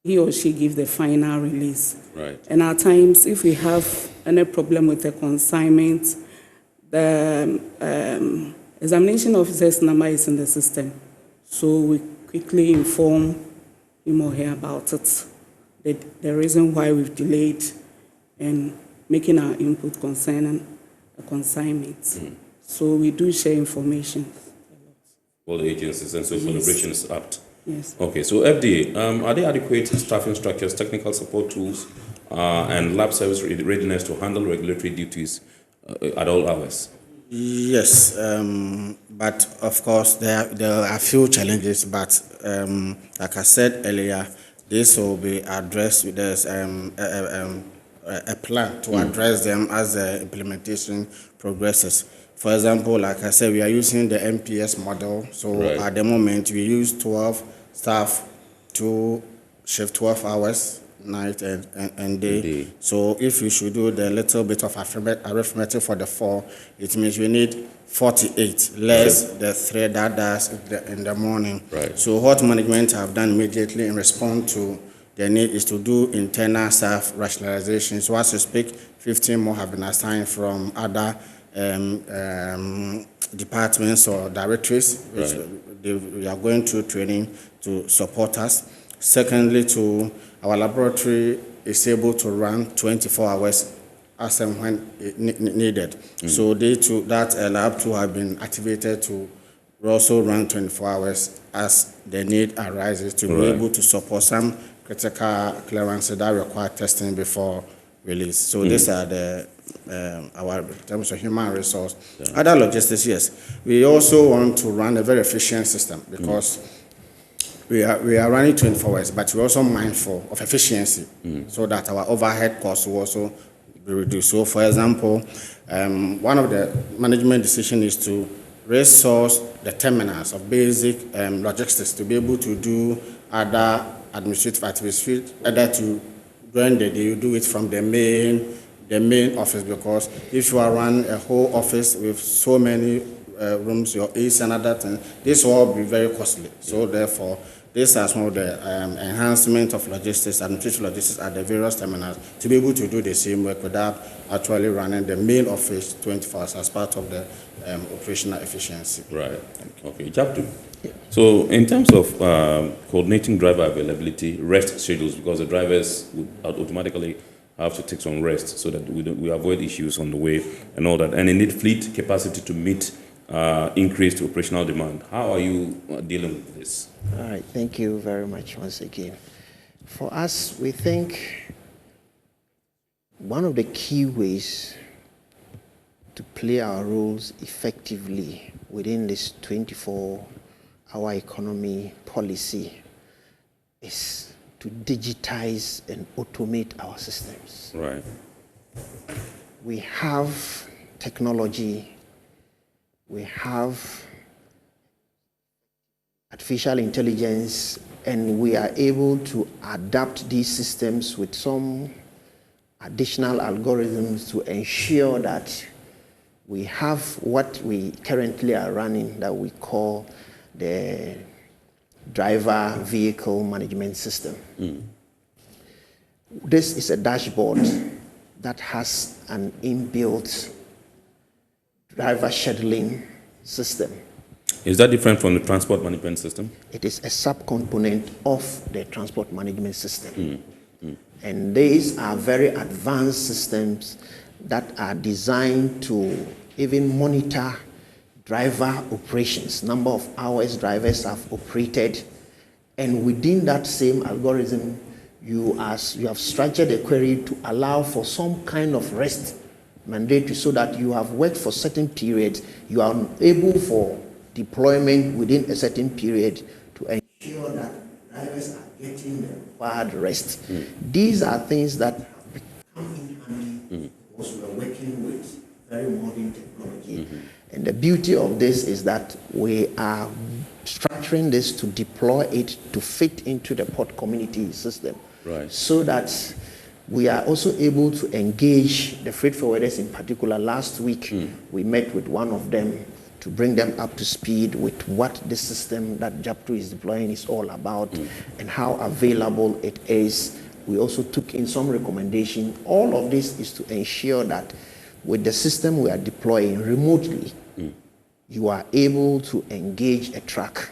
he or she gives the final release. Right. And at times, if we have any problem with the consignment, the examination officer's number is in the system. So we quickly inform him or her about it, the reason why we've delayed in making our input concerning a consignment. So we do share information. All the agencies, and so collaboration is apt. Yes. Okay, so FDA, are there adequate staffing structures, technical support tools, and lab service readiness to handle regulatory duties at all hours? Yes, but of course there are a few challenges, but like I said earlier, this will be addressed. There's a plan to address them as the implementation progresses. For example, like I said, we are using the MPS model. So at the moment, we use 12 staff to shift 12 hours, night and day. So if we should do the little bit of arithmetic for the 4, it means we need 48, less the 3 that does in the morning. Right. So what management have done immediately in response to the need is to do internal staff rationalization. So as you speak, 15 more have been assigned from other departments or directories, which we are going through training to support us. Secondly, our laboratory is able to run 24 hours as and when needed. So that lab too have been activated to also run 24 hours as the need arises to be able to support some critical clearances that require testing before release. So these are the our in terms of human resource. Other logistics, yes. We also want to run a very efficient system because we are running 24 hours, but we're also mindful of efficiency so that our overhead costs will also be reduced. So, for example, one of the management decisions is to resource the terminals of basic logistics to be able to do other administrative activities, either to during the day you do it from the main office, because if you are running a whole office with so many rooms, your AC and other things, this will all be very costly. So therefore, These are some of the enhancement of logistics, administrative logistics at the various terminals to be able to do the same work without actually running the main office 24 hours as part of the operational efficiency. Right. Okay. Chapter. So in terms of coordinating driver availability, rest schedules, because the drivers would automatically have to take some rest so that we avoid issues on the way and all that. And indeed, fleet capacity to meet increased operational demand. How are you dealing with this? All right, thank you very much once again. For us, we think one of the key ways to play our roles effectively within this 24-hour economy policy is to digitize and automate our systems. Right. We have technology, we have artificial intelligence, and we are able to adapt these systems with some additional algorithms to ensure that we have what we currently are running that we call the driver vehicle management system. This is a dashboard that has an inbuilt driver scheduling system. Is that different from the transport management system? It is a subcomponent of the transport management system. And these are very advanced systems that are designed to even monitor driver operations, number of hours drivers have operated, and within that same algorithm, you have structured a query to allow for some kind of rest mandatory so that you have worked for certain periods, you are able for deployment within a certain period to ensure that drivers are getting the required rest. These are things that have come in handy because we are working with very modern technology. And the beauty of this is that we are structuring this to deploy it to fit into the port community system. Right. So that we are also able to engage the freight forwarders in particular. Last week, we met with one of them to bring them up to speed with what the system that JAP2 is deploying is all about and how available it is. We also took in some recommendation. All of this is to ensure that with the system we are deploying remotely, you are able to engage a truck.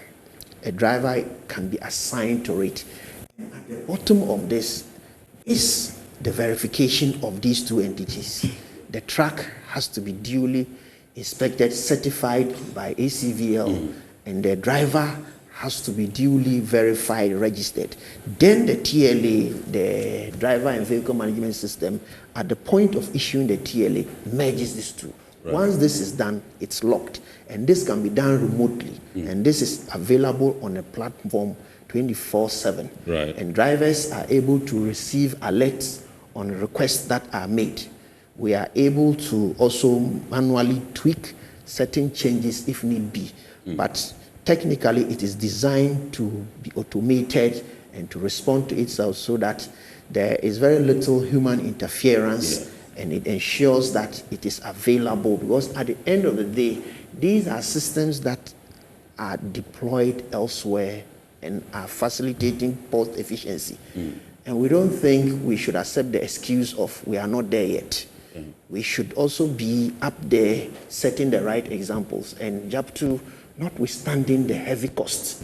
A driver can be assigned to it. And at the bottom of this is the verification of these two entities. The truck has to be duly inspected, certified by ACVL, and the driver has to be duly verified, registered. Then the TLA, the driver and vehicle management system, at the point of issuing the TLA, merges these two. Right. Once this is done, it's locked. And this can be done remotely. And this is available on a platform 24/7. Right. And drivers are able to receive alerts on requests that are made. We are able to also manually tweak certain changes if need be. But technically, it is designed to be automated and to respond to itself so that there is very little human interference, and it ensures that it is available, because at the end of the day, these are systems that are deployed elsewhere and are facilitating port efficiency. And we don't think we should accept the excuse of we are not there yet. We should also be up there setting the right examples. And JAP2, notwithstanding the heavy costs,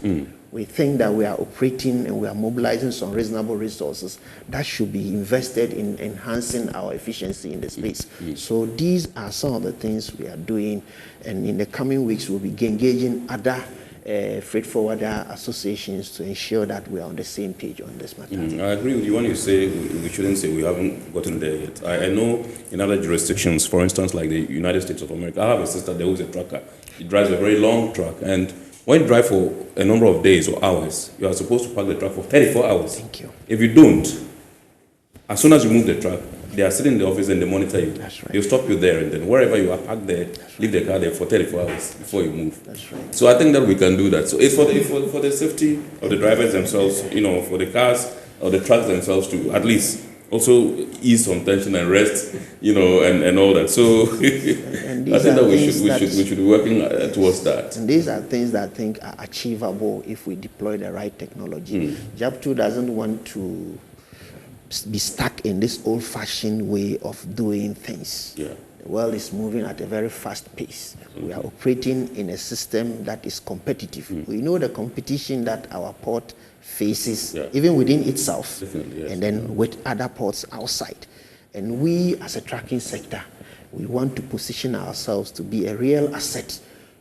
we think that we are operating and we are mobilizing some reasonable resources that should be invested in enhancing our efficiency in the space. So these are some of the things we are doing, and in the coming weeks we'll be engaging other freight forwarder associations to ensure that we are on the same page on this matter. I agree with you when you say we shouldn't say we haven't gotten there yet. I know in other jurisdictions, for instance, like the United States of America, I have a sister there who's a trucker. She drives a very long truck, and when you drive for a number of days or hours, you are supposed to park the truck for 34 hours. Thank you. If you don't, as soon as you move the truck, they are sitting in the office and they monitor you. That's right. They'll stop you there, and then wherever you are parked there, leave the car there for 34 hours before you move. That's right. So I think that we can do that. So it's for the safety of the drivers themselves, for the cars or the trucks themselves to at least also ease some tension and rest, and all that. So I think that we should be working towards that. And these are things that I think are achievable if we deploy the right technology. JAP2 doesn't want to be stuck in this old-fashioned way of doing things. Yeah. The world is moving at a very fast pace. We are operating in a system that is competitive. We know the competition that our port faces, even within itself, and then with other ports outside. And we, as a trucking sector, we want to position ourselves to be a real asset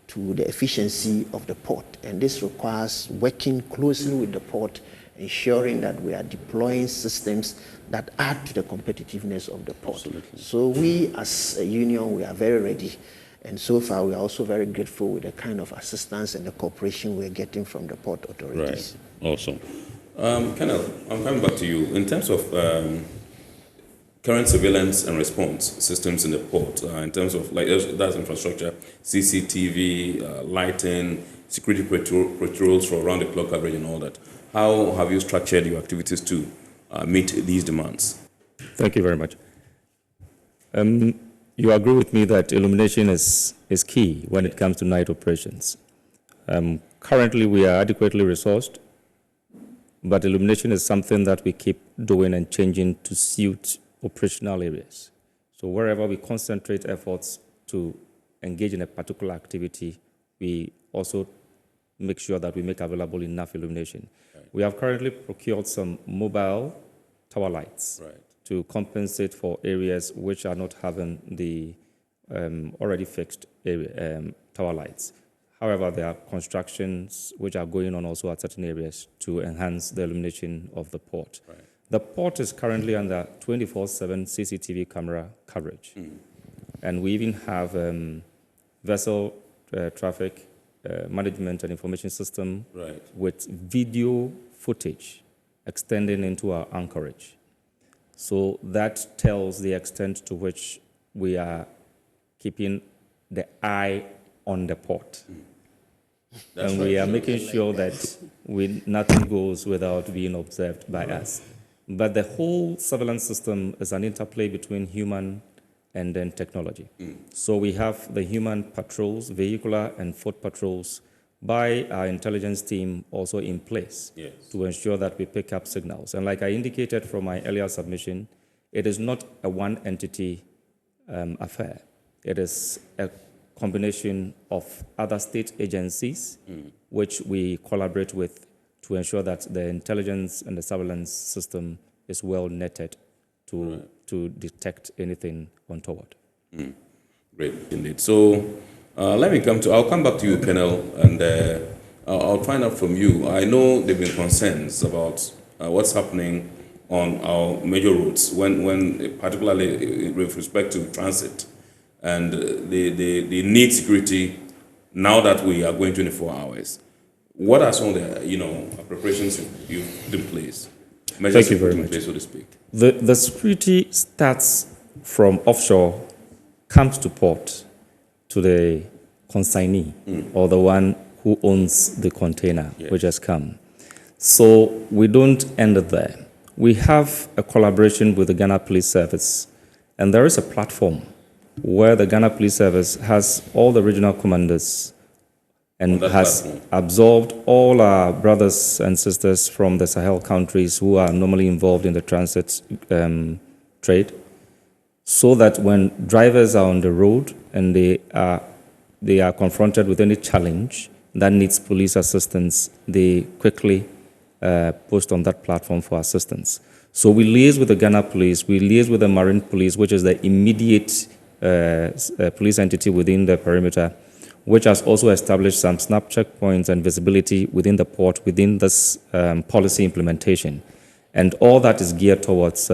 to the efficiency of the port. And this requires working closely with the port, ensuring that we are deploying systems that add to the competitiveness of the port. Absolutely. So we, as a union, we are very ready. And so far, we are also very grateful with the kind of assistance and the cooperation we're getting from the port authorities. Right. Awesome. Colonel, I'm coming back to you. In terms of current surveillance and response systems in the port, in terms of that's infrastructure, CCTV, lighting, security patrols for around-the-clock coverage and all that, how have you structured your activities to meet these demands? Thank you very much. You agree with me that illumination is key when it comes to night operations. Currently, we are adequately resourced, but illumination is something that we keep doing and changing to suit operational areas. So wherever we concentrate efforts to engage in a particular activity, we also make sure that we make available enough illumination. Right. We have currently procured some mobile tower lights to compensate for areas which are not having the already fixed area, tower lights. However, there are constructions which are going on also at certain areas to enhance the illumination of the port. Right. The port is currently under 24/7 CCTV camera coverage. And we even have vessel traffic management and information system with video footage extending into our anchorage. So that tells the extent to which we are keeping the eye on the port. And we are making sure that nothing goes without being observed by us. But the whole surveillance system is an interplay between human and then technology. So we have the human patrols, vehicular and foot patrols, by our intelligence team also in place to ensure that we pick up signals. And like I indicated from my earlier submission, it is not a one entity affair. It is a combination of other state agencies which we collaborate with to ensure that the intelligence and the surveillance system is well netted to detect anything untoward. Great, indeed. So I'll come back to you, Colonel, and I'll find out from you. I know there have been concerns about what's happening on our major routes, when particularly with respect to transit, and the need security now that we are going 24 hours. What are some of the preparations you've put in place? Thank you very much. Place, so to speak. The security starts from offshore, comes to port, to the consignee, or the one who owns the container, which has come. So we don't end it there. We have a collaboration with the Ghana Police Service, and there is a platform where the Ghana Police Service has all the regional commanders and has absorbed all our brothers and sisters from the Sahel countries who are normally involved in the transit trade, so that when drivers are on the road and they are confronted with any challenge that needs police assistance, they quickly post on that platform for assistance. So we liaise with the Ghana Police, we liaise with the Marine Police, which is the immediate police entity within the perimeter, which has also established some snap checkpoints and visibility within the port, within this policy implementation. And all that is geared towards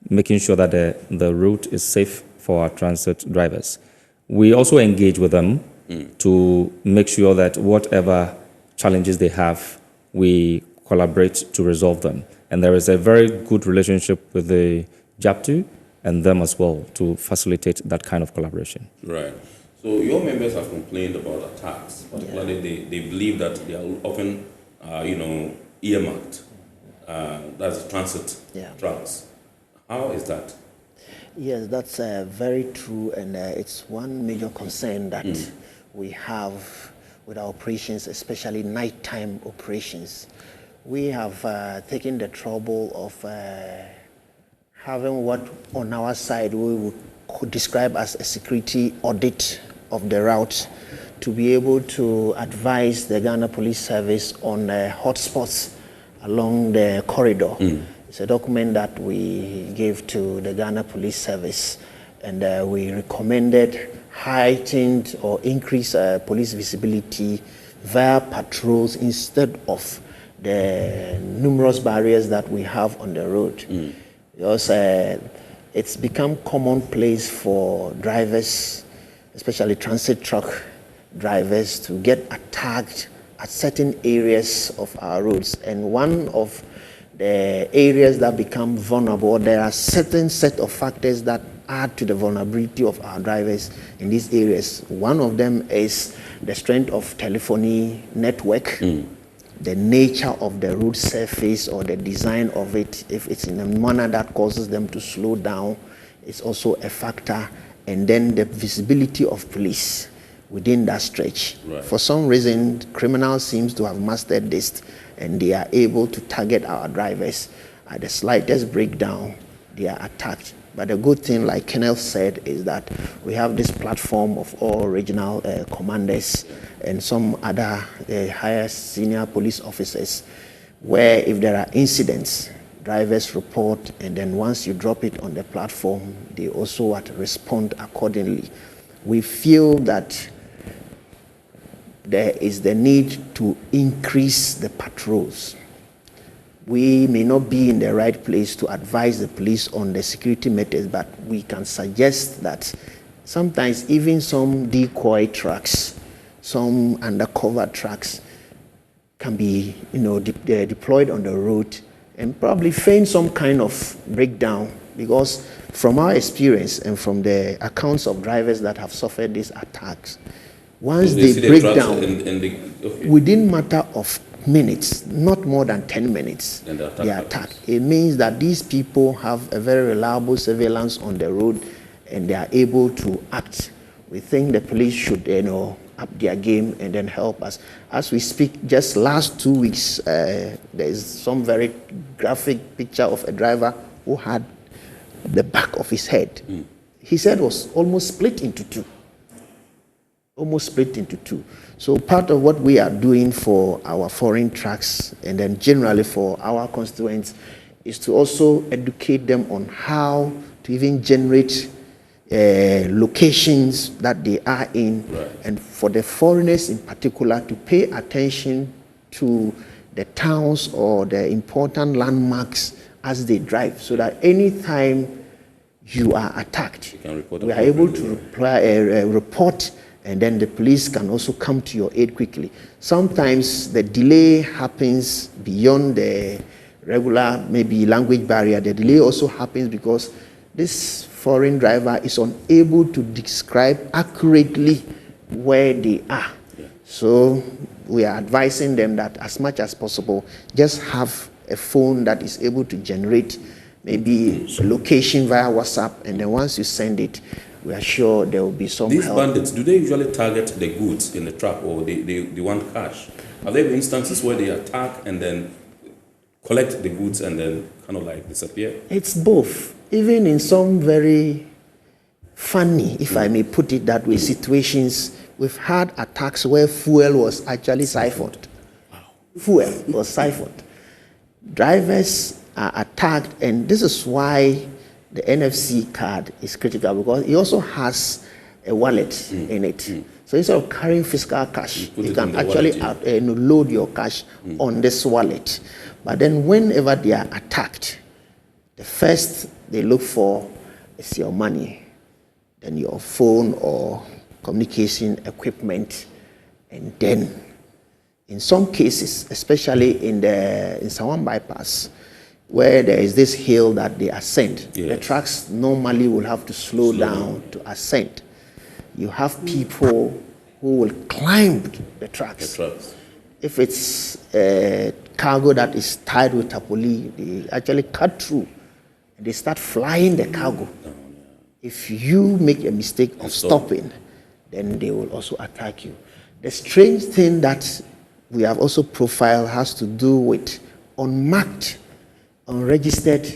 making sure that the route is safe for our transit drivers. We also engage with them to make sure that whatever challenges they have, we collaborate to resolve them. And there is a very good relationship with the JAP2 and them as well to facilitate that kind of collaboration. Right. So your members have complained about attacks, particularly they believe that they are often, earmarked. That's transit trucks. How is that? Yes, that's very true, and it's one major concern that we have with our operations, especially nighttime operations. We have taken the trouble of having what on our side we could describe as a security audit of the route to be able to advise the Ghana Police Service on hotspots along the corridor. It's a document that we gave to the Ghana Police Service, and we recommended heightened or increased police visibility via patrols instead of the numerous barriers that we have on the road. Because it's become commonplace for drivers, especially transit truck drivers, to get attacked at certain areas of our roads. And one of the areas that become vulnerable, there are certain set of factors that add to the vulnerability of our drivers in these areas. One of them is the strength of telephony network, the nature of the road surface or the design of it. If it's in a manner that causes them to slow down, it's also a factor. And then the visibility of police within that stretch. Right. For some reason, criminals seems to have mastered this, and they are able to target our drivers. At the slightest breakdown, they are attacked. But the good thing, like Kenneth said, is that we have this platform of all regional commanders and some other higher senior police officers, where if there are incidents, drivers report, and then once you drop it on the platform, they also respond accordingly. We feel that there is the need to increase the patrols. We may not be in the right place to advise the police on the security methods, but we can suggest that sometimes even some decoy trucks, some undercover trucks can be deployed on the road and probably feign some kind of breakdown, because from our experience and from the accounts of drivers that have suffered these attacks, once they break down, within matter of minutes, not more than 10 minutes, they are attacked. It means that these people have a very reliable surveillance on the road and they are able to act. We think the police should up their game and then help us. As we speak, just last 2 weeks, there is some very graphic picture of a driver who had the back of his head. His head was almost split into two. So part of what we are doing for our foreign trucks and then generally for our constituents is to also educate them on how to even generate locations that they are in, and for the foreigners in particular to pay attention to the towns or the important landmarks as they drive, so that anytime you are attacked, we are able to report, and then the police can also come to your aid quickly. Sometimes the delay happens beyond the regular, maybe language barrier. The delay also happens because this foreign driver is unable to describe accurately where they are. So we are advising them that as much as possible, just have a phone that is able to generate maybe a location via WhatsApp, and then once you send it, we are sure there will be some These help. bandits, do they usually target the goods in the truck, or they want cash? Are there instances where they attack and then collect the goods and then kind of like disappear? It's both. Even in some very funny, if I may put it that way, situations, we've had attacks where fuel was actually siphoned. Fuel was siphoned. Drivers are attacked, and this is why the NFC card is critical, because it also has a wallet in it. So instead of carrying physical cash, you can actually load your cash on this wallet. But then whenever they are attacked, the first they look for is your money, then your phone or communication equipment, and then in some cases, especially in Sawan bypass, where there is this hill that they ascend, the trucks normally will have to slow down to ascend. You have people who will climb the trucks. If it's a cargo that is tied with tapoli, they actually cut through and they start flying the cargo. If you make a mistake of stopping, then they will also attack you. The strange thing that we have also profiled has to do with unmarked, unregistered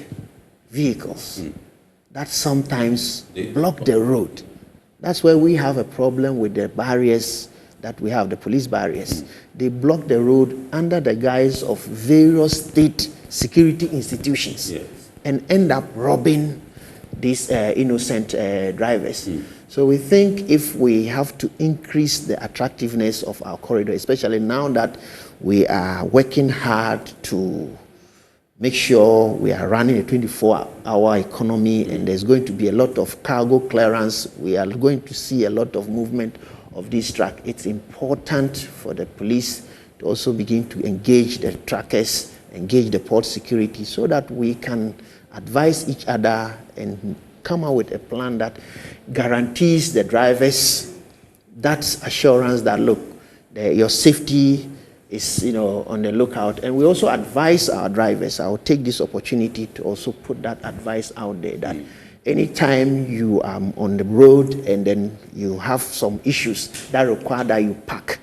vehicles that sometimes block the road. That's where we have a problem with the barriers that we have, the police barriers. They block the road under the guise of various state security institutions and end up robbing these innocent drivers. So we think if we have to increase the attractiveness of our corridor, especially now that we are working hard to make sure we are running a 24-hour economy and there's going to be a lot of cargo clearance, we are going to see a lot of movement of this truck. It's important for the police to also begin to engage the truckers, engage the port security, so that we can advise each other and come out with a plan that guarantees the drivers that assurance that, look, your safety is on the lookout. And we also advise our drivers. I will take this opportunity to also put that advice out there that anytime you are on the road and then you have some issues that require that you park,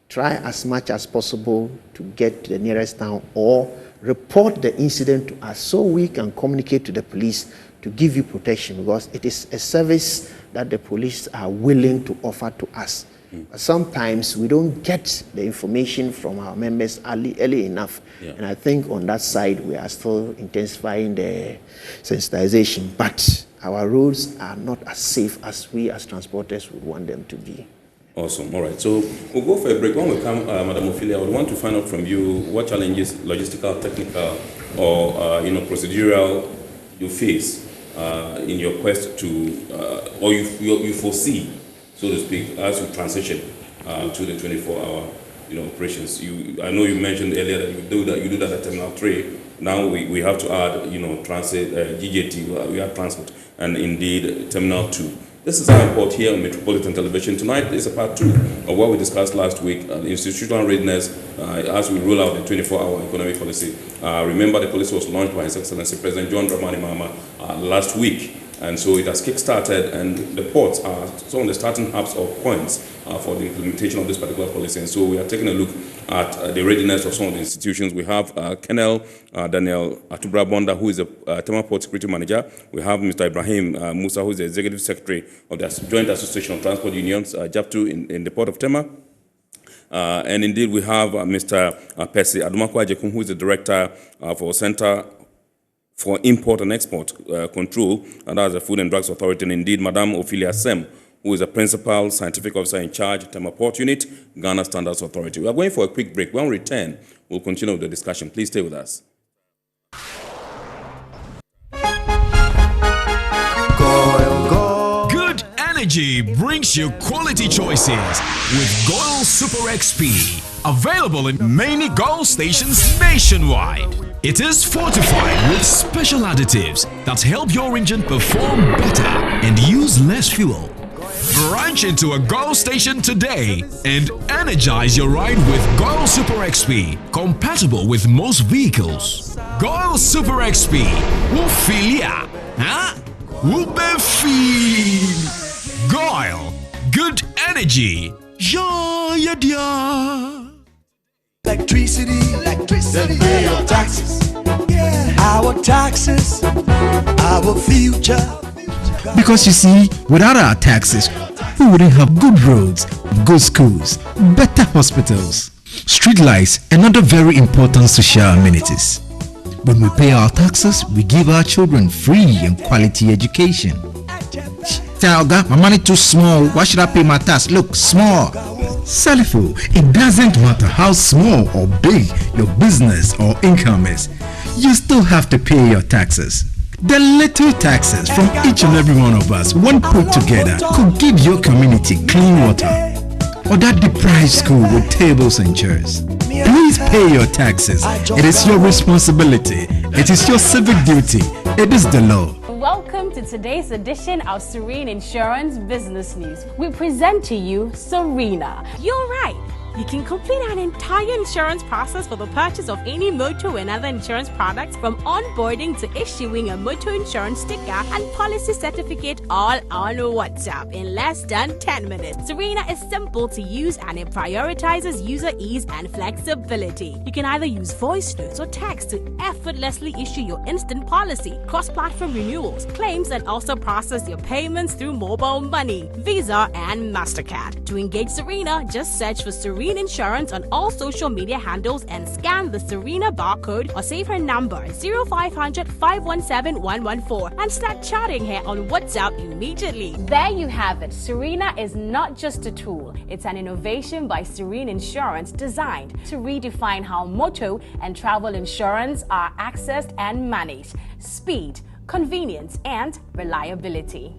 try as much as possible to get to the nearest town or report the incident to us so we can communicate to the police to give you protection, because it is a service that the police are willing to offer to us. But sometimes we don't get the information from our members early enough. And I think on that side, we are still intensifying the sensitization. But our roads are not as safe as we as transporters would want them to be. Awesome. All right. So we'll go for a break. When we come, Madam Ophelia, I would want to find out from you what challenges, logistical, technical, or procedural, you face in your quest to, or you foresee, so to speak, as you transition to the 24-hour, operations. I know you mentioned earlier that you do that at Terminal 3. Now we have to add, transit, GJT, we have transport, and indeed Terminal 2. This is our report here on Metropolitan Television. Tonight is a part 2 of what we discussed last week, the institutional readiness as we roll out the 24-hour economic policy. Remember, the policy was launched by His Excellency President John Dramani Mahama last week. And so it has kick-started, and the ports are some of the starting hubs or points for the implementation of this particular policy. And so we are taking a look at the readiness of some of the institutions. We have Colonel Daniel Atubra Bonda, who is the Tema Port Security Manager. We have Mr. Ibrahim Musa, who is the Executive Secretary of the Joint Association of Transport Unions, JAPTU, in the Port of Tema. And indeed, we have Mr. Percy Adumakwa Ajekun, who is the Director for Center for Import and Export Control, and that's the Food and Drugs Authority, and indeed Madame Ophelia Sem, who is the Principal Scientific Officer in charge, Tema Port Unit, Ghana Standards Authority. We are going for a quick break. When we return, we'll continue with the discussion. Please stay with us. Good energy brings you quality choices with Goil Super XP. Available in many Goil stations nationwide. It is fortified with special additives that help your engine perform better and use less fuel. Branch into a Goil station today and energize your ride with Goil Super XP, compatible with most vehicles. Goil Super XP, Ophelia, huh? Goil, good energy. Yeah, yeah. Electricity, then pay your taxes. Our taxes, our future. Because you see, without our taxes, we wouldn't have good roads, good schools, better hospitals, street lights, and other very important social amenities. When we pay our taxes, we give our children free and quality education. Talga, my money too small. Why should I pay my tax? Look, small. Salifu, it doesn't matter how small or big your business or income is, you still have to pay your taxes. The little taxes from each and every one of us, when put together, could give your community clean water, or that deprived school with tables and chairs. Please pay your taxes. It is your responsibility. It is your civic duty. It is the law. Welcome to today's edition of Serene Insurance Business News. We present to you Serena. You're right. You can complete an entire insurance process for the purchase of any motor and other insurance products, from onboarding to issuing a motor insurance sticker and policy certificate, all on WhatsApp in less than 10 minutes. Serena is simple to use and it prioritizes user ease and flexibility. You can either use voice notes or text to effortlessly issue your instant policy, cross-platform renewals, claims, and also process your payments through mobile money, Visa, and MasterCard. To engage Serena, just search for Serena Insurance on all social media handles and scan the Serena barcode or save her number 0500 517 114 and start chatting her on WhatsApp immediately. There you have it. Serena is not just a tool, it's an innovation by Serena Insurance designed to redefine how motor and travel insurance are accessed and managed. Speed, convenience, and reliability.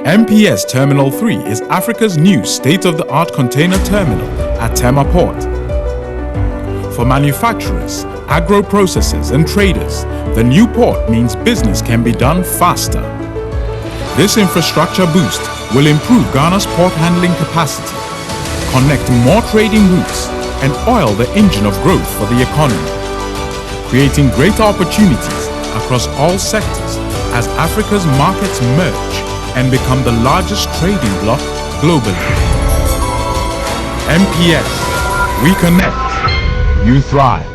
MPS Terminal 3 is Africa's new state-of-the-art container terminal at Tema Port. For manufacturers, agro-processors and traders, the new port means business can be done faster. This infrastructure boost will improve Ghana's port handling capacity, connect more trading routes, and oil the engine of growth for the economy, creating greater opportunities across all sectors as Africa's markets merge and become the largest trading bloc globally. MPS, we connect, you thrive.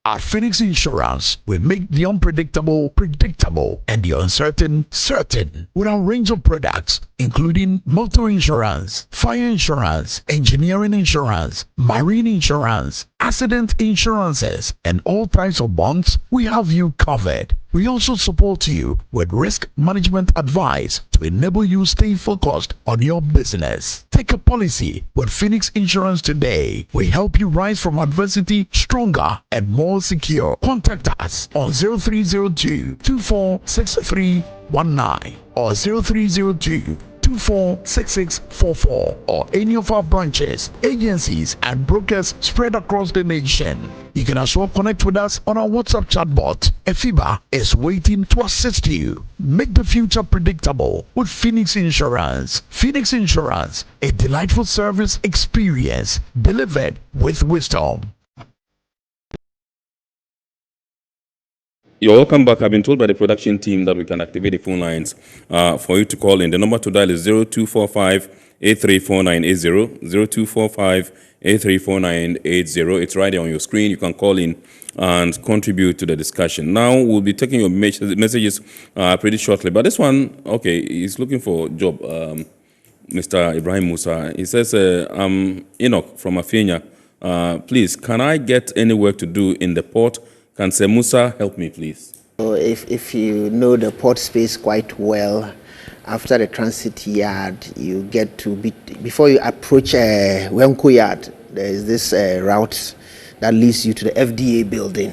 At Phoenix Insurance, we make the unpredictable predictable and the uncertain certain with our range of products, including motor insurance, fire insurance, engineering insurance, marine insurance, accident insurances, and all types of bonds. We have you covered. We also support you with risk management advice to enable you stay focused on your business. Take a policy with Phoenix Insurance today. We help you rise from adversity stronger and more secure. Contact us on 0302 246319 or 0302 246644 or any of our branches, agencies, and brokers spread across the nation. You can as well connect with us on our WhatsApp chatbot. EFIBA is waiting to assist you. Make the future predictable with Phoenix Insurance. Phoenix Insurance, a delightful service experience delivered with wisdom. You're welcome back. I've been told by the production team that we can activate the phone lines for you to call in. The number to dial is 0245-834980, 0245-834980. It's right there on your screen. You can call in and contribute to the discussion. Now, we'll be taking your messages pretty shortly. But this one, okay, he's looking for a job, Mr. Ibrahim Musa. He says, I'm Enoch from Afinia. Please, can I get any work to do in the port? Can Sir Musa help me, please? So if you know the port space quite well, after the transit yard, you get to before you approach Wenko Yard, there is this route that leads you to the FDA building.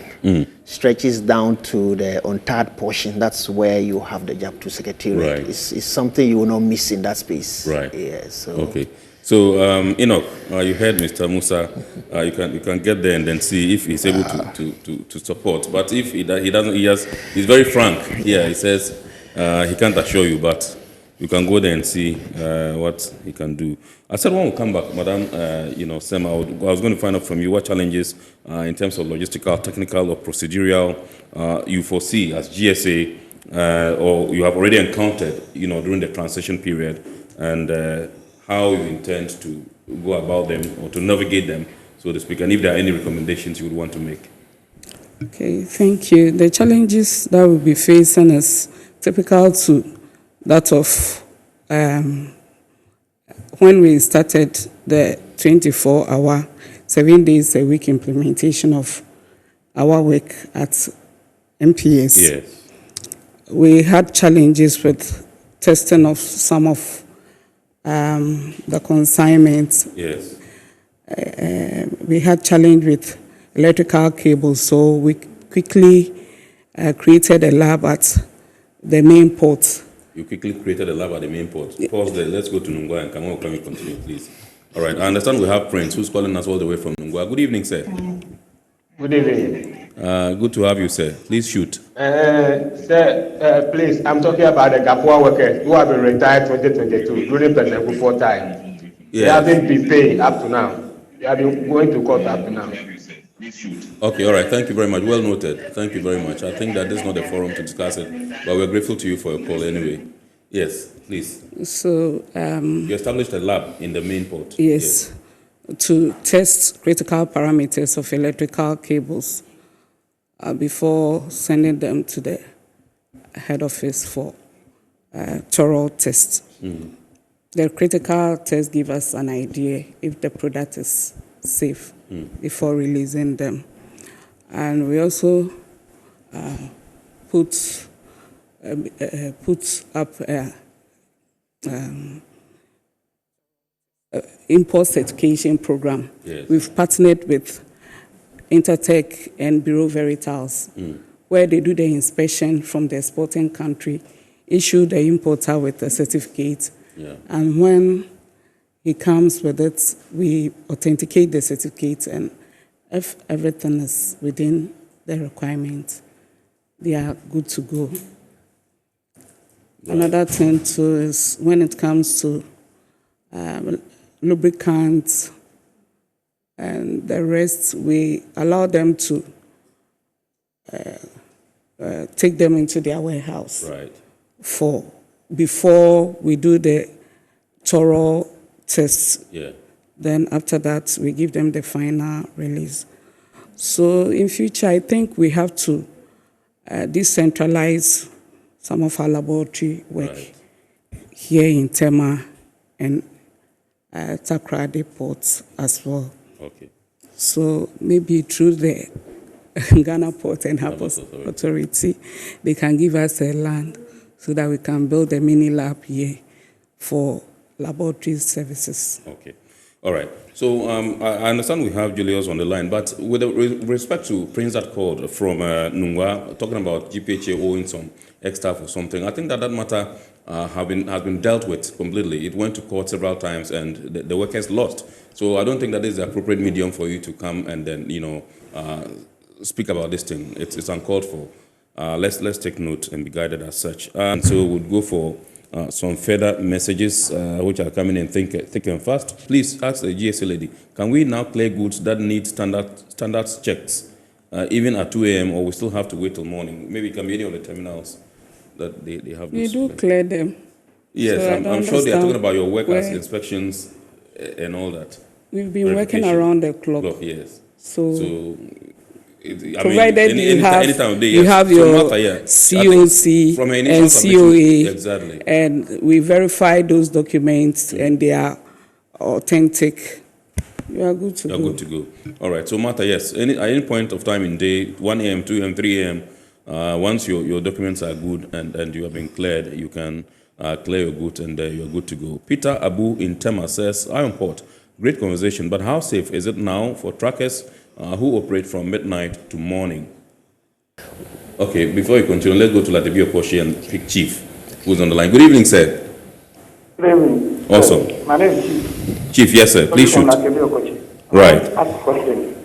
Stretches down to the untarred portion. That's where you have the job to secretariat. Right. It's something you will not miss in that space. Right. Yeah. So. Okay. So, Enoch, you heard Mr. Musa. You can get there and then see if he's able to support. But if he doesn't, he's very frank. Yeah, he says he can't assure you, but you can go there and see what he can do. I said when we come back, Madam, Sem, I was going to find out from you what challenges in terms of logistical, technical, or procedural you foresee as GSA or you have already encountered, during the transition period, and how you intend to go about them or to navigate them, so to speak, and if there are any recommendations you would want to make. Okay, thank you. The challenges that we'll be facing is typical to that of when we started the 24-hour, 7 days a week implementation of our work at MPS. Yes. We had challenges with testing of some of the consignments. Yes. We had challenge with electrical cables, so we quickly created a lab at the main port. You quickly created a lab at the main port. Pause there. Let's go to Nungwa and can we continue, please? All right. I understand we have Prince who's calling us all the way from Nungwa. Good evening, sir. Good evening. Good to have you, sir. Please shoot. Sir, please, I'm talking about the Gapua workers who have been retired 2022 during the before time. They haven't been paid up to now. They have been going to court up to now. Okay, all right. Thank you very much. Well noted. Thank you very much. I think that this is not the forum to discuss it, but we're grateful to you for your call anyway. Yes, please. So you established a lab in the main port. Yes, to test critical parameters of electrical cables before sending them to the head office for thorough test. The critical test gives us an idea if the product is safe before releasing them. And we also put up import certification program. Yes. We've partnered with Intertech and Bureau Veritas, where they do the inspection from the exporting country, issue the importer with a certificate, and when he comes with it, we authenticate the certificate, and if everything is within the requirements, they are good to go. Another thing too is when it comes to lubricants and the rest, we allow them to take them into their warehouse before we do the thorough tests. Then after that, we give them the final release. So in future, I think we have to decentralize some of our laboratory work here in Tema and Takoradi ports as well. Okay. So maybe through the Ghana Port and Harbours Authority, they can give us a land so that we can build a mini lab here for laboratory services. Okay. All right. So I understand we have Julius on the line, but with respect to Prince that called from Nungwa, talking about GPHA owing some extra for something, I think that matter has been dealt with completely. It went to court several times, and the workers lost. So I don't think that is the appropriate medium for you to come and then speak about this thing. It's uncalled for. Let's take note and be guided as such. And so we'll go for some further messages which are coming in thick and fast. Please ask the GSA lady, can we now clear goods that need standards checks even at 2 a.m. or we still have to wait till morning? Maybe it can be any of the terminals that they have. We do clear them. Yes, so I'm sure they are talking about your workers' inspections and all that. We've been working around the clock. Yes. So provided you have your COC and COA, exactly, and we verify those documents and they are authentic, you are good to go. You're good to go. All right. So Martha, yes, at any point of time in day, 1 a.m., 2 a.m., 3 a.m., once your documents are good and you have been cleared, you can clear your goods and you're good to go. Peter Abu in Tema says, Iron Port, great conversation, but how safe is it now for truckers who operate from midnight to morning? Okay, before you continue, let's go to Latibio Koshi and pick Chief, who's on the line. Good evening, sir. Good evening. Awesome. My name is Chief. Chief, yes, sir. Please shoot. Right. Ask a question.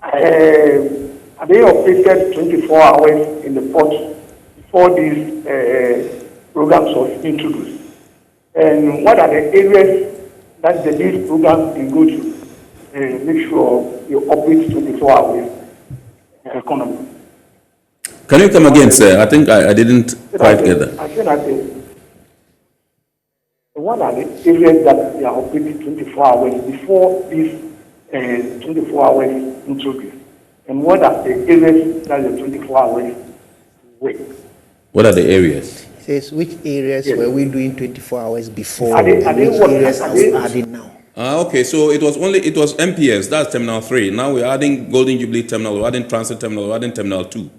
Are they operated 24 hours in the port before these programs was introduced? And what are the areas that these programs can go to? Make sure you operate 24 hours economy. Can you come again, sir? I think I didn't quite get that. I said that what are the areas that they are operating 24 hours before these 24 hours introduced? And what are the areas that the 24 hours work? What are the areas? Says which areas were we doing 24 hours before? Are they which areas are we adding now? Okay, so it was MPS, that's Terminal 3. Now we're adding Golden Jubilee Terminal, we're adding Transit Terminal, we're adding Terminal 2.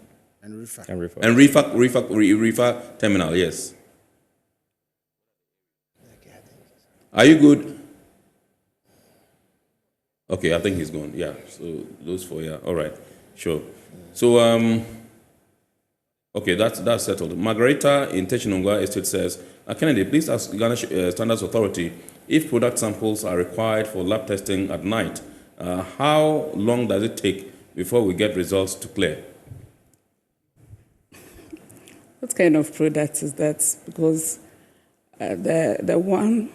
And Reefer. And Reefer Terminal, yes. Are you good? Okay, I think he's gone. Yeah, so those four, yeah. All right, sure. So, okay, that's settled. Margarita in Techinongwa Estate says, Kennedy, please ask Ghana Standards Authority if product samples are required for lab testing at night. How long does it take before we get results to clear? What kind of product is that? Because the one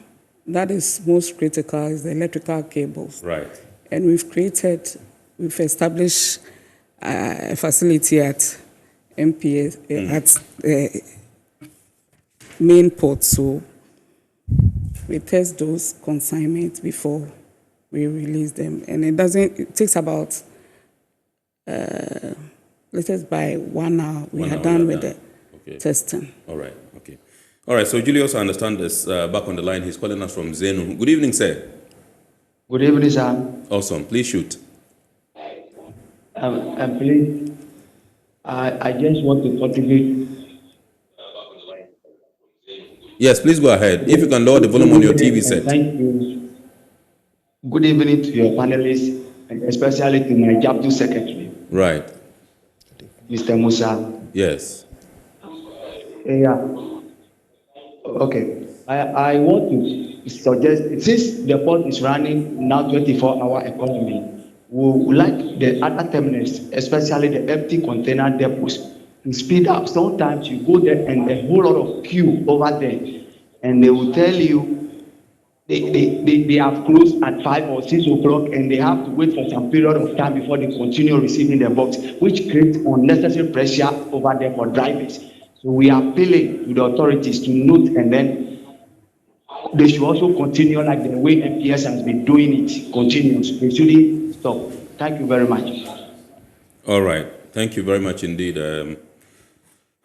that is most critical is the electrical cables. Right. And we've established a facility at MPS, at the main port. So we test those consignments before we release them. And it takes about, latest by 1 hour, we are done with the testing. All right, okay. All right, so Julius, I understand this back on the line. He's calling us from Zenu. Good evening, sir. Good evening, sir. Awesome. Please shoot. And please, I just want to contribute. Yes, please go ahead. If you can lower the volume on your TV set. Thank you. Good evening to your panelists, and especially to my chapter secretary. Right. Mr. Musa. Yes. Yeah. Okay. I want to suggest, since the port is running now 24-hour economy, we would like the other terminals, especially the empty container depots, to speed up. Sometimes you go there and a whole lot of queue over there, and they will tell you they have closed at 5 or 6 o'clock, and they have to wait for some period of time before they continue receiving the box, which creates unnecessary pressure over there for drivers. So we are appealing to the authorities to note, and then they should also continue like the way MPS has been doing it, continuous. They shouldn't stop. Thank you very much. All right. Thank you very much indeed.